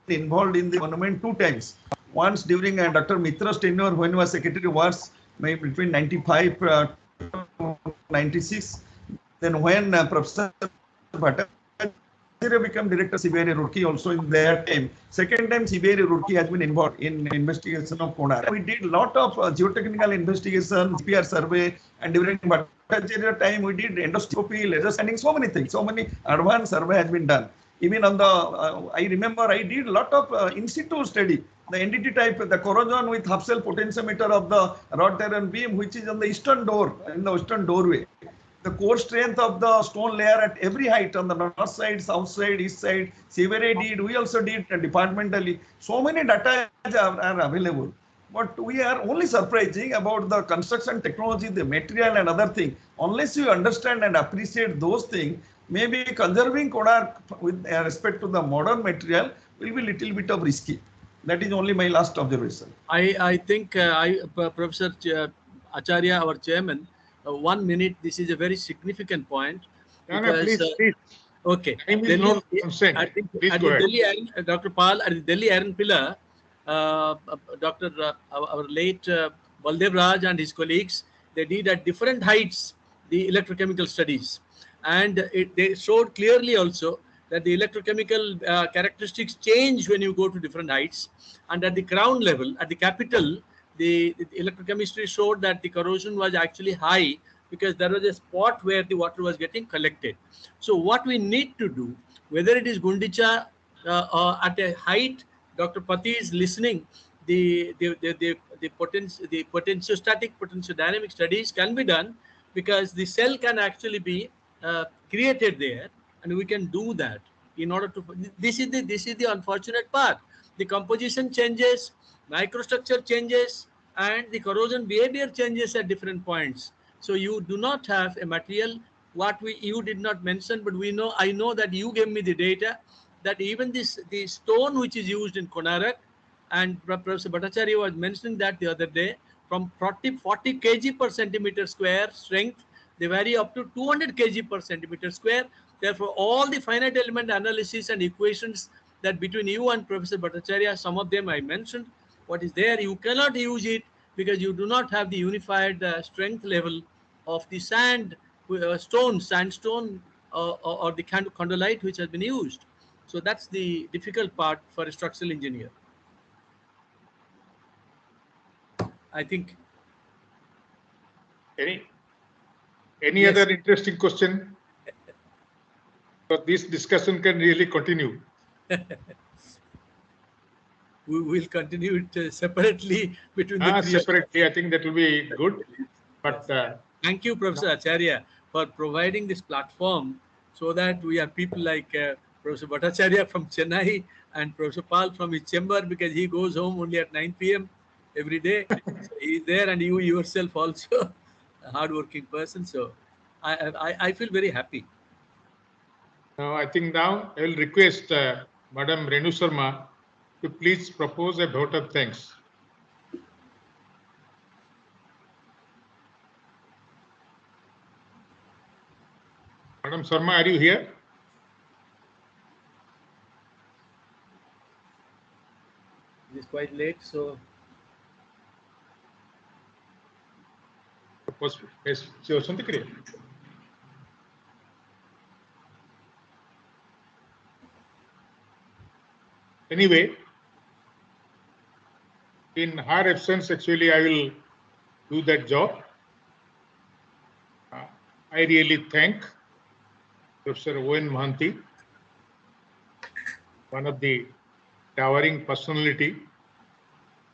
involved in the monument 2 times. Once during Dr. Mitra's tenure when he was Secretary of Works, maybe between 95 to 96. Then when Professor Bhattacharya became Director CBRE Roorkee also in their time. Second time CBRE Roorkee has been involved in investigation of Konark. We did a lot of geotechnical investigation, GPR survey, and during Bhattacharya time we did endoscopy, laser scanning, so many things, so many advanced survey has been done. Even on the, I remember I did a lot of in situ study, the NDT type, the corrosion with half cell potentiometer of the rod terrain beam, which is on the eastern door, in the eastern doorway. The core strength of the stone layer at every height on the north side, south side, east side, CBRE did, we also did departmentally. So many data are available. But we are only surprising about the construction technology, the material and other thing. Unless you understand and appreciate those things, maybe conserving Konark with respect to the modern material will be little bit of risky. That is only my last observation. I think Professor Acharya, our chairman, 1 minute. This is a very significant point. Because, please. Okay. Time is not consent. Please go ahead. Dr. Pal, at the Delhi Iron Pillar, Dr. Our late Baldev Raj and his colleagues, they did at different heights the electrochemical studies. And they showed clearly also that the electrochemical characteristics change when you go to different heights. And at the ground level, at the capital, the electrochemistry showed that the corrosion was actually high because there was a spot where the water was getting collected. So what we need to do, whether it is Gundicha or at a height, Dr. Pati is listening, the potentiostatic, potentiodynamic studies can be done because the cell can actually be created there, and we can do that in order to. This is the unfortunate part. The composition changes, microstructure changes, and the corrosion behavior changes at different points. So you do not have a material. What you did not mention, but we know. I know that you gave me the data that even the stone which is used in Konark, and Professor Bhattacharya was mentioning that the other day, from 40 kg per centimeter square strength, they vary up to 200 kg per centimeter square. Therefore, all the finite element analysis and equations that between you and Professor Bhattacharya, some of them I mentioned, what is there, you cannot use it because you do not have the unified strength level of the sandstone or the condylite which has been used. So that's the difficult part for a structural engineer. I think. Any other interesting question? So this discussion can really continue. We will continue it separately between the three. Separately, I think that will be good. But thank you, Professor Acharya, for providing this platform so that we have people like Professor Bhattacharya from Chennai and Professor Pal from his chamber, because he goes home only at 9 p.m. every day. He is there, and you yourself also a hardworking person. So I feel very happy. Now, I think now I will request Madam Renu Sharma to please propose a vote of thanks. Madam Sharma, are you here? It is quite late, so Anyway, in her absence, actually, I will do that job. I really thank Professor O.N. Mohanty, one of the towering personality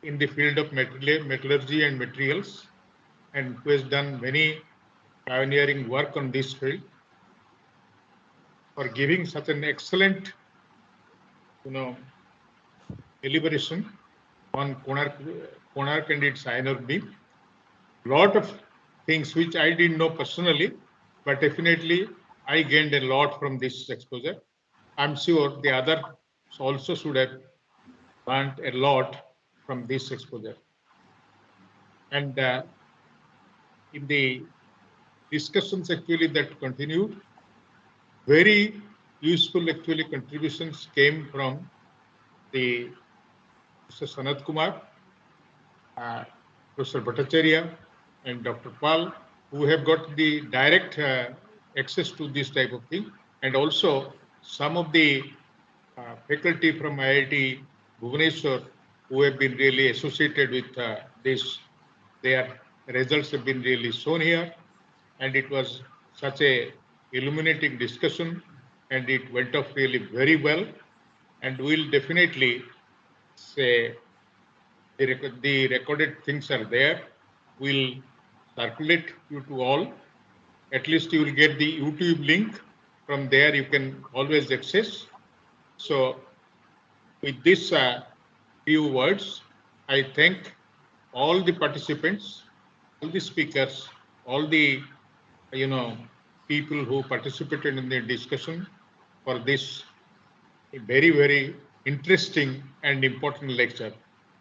in the field of metallurgy and materials, and who has done many pioneering work on this field, for giving such an excellent, deliberation on Konark and its iron beam. Lot of things which I didn't know personally, but definitely I gained a lot from this exposure. I'm sure the others also should have learned a lot from this exposure. And in the discussions actually that continued, very useful actually contributions came from the Mr. Sanat Kumar, Professor Bhattacharya, and Dr. Pal, who have got the direct access to this type of thing, and also some of the faculty from IIT Bhubaneswar who have been really associated with this. Their results have been really shown here, and it was such a illuminating discussion, and it went off really very well. And we'll definitely say the recorded things are there. We'll circulate you to all. At least you will get the YouTube link. From there, you can always access. So with this few words, I thank all the participants, all the speakers, all the people who participated in the discussion for this very, very interesting and important lecture.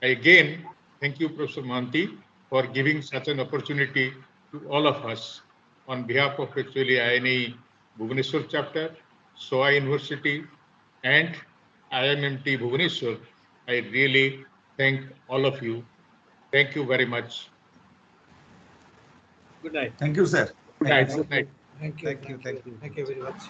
Again, thank you, Professor Mohanty, for giving such an opportunity to all of us on behalf of actually INAE Bhubaneswar chapter, SOA University, and IMMT Bhubaneswar. I really thank all of you. Thank you very much. good night. Thank you, sir. Good night. Thank you. Good night. Thank you. Thank you very much.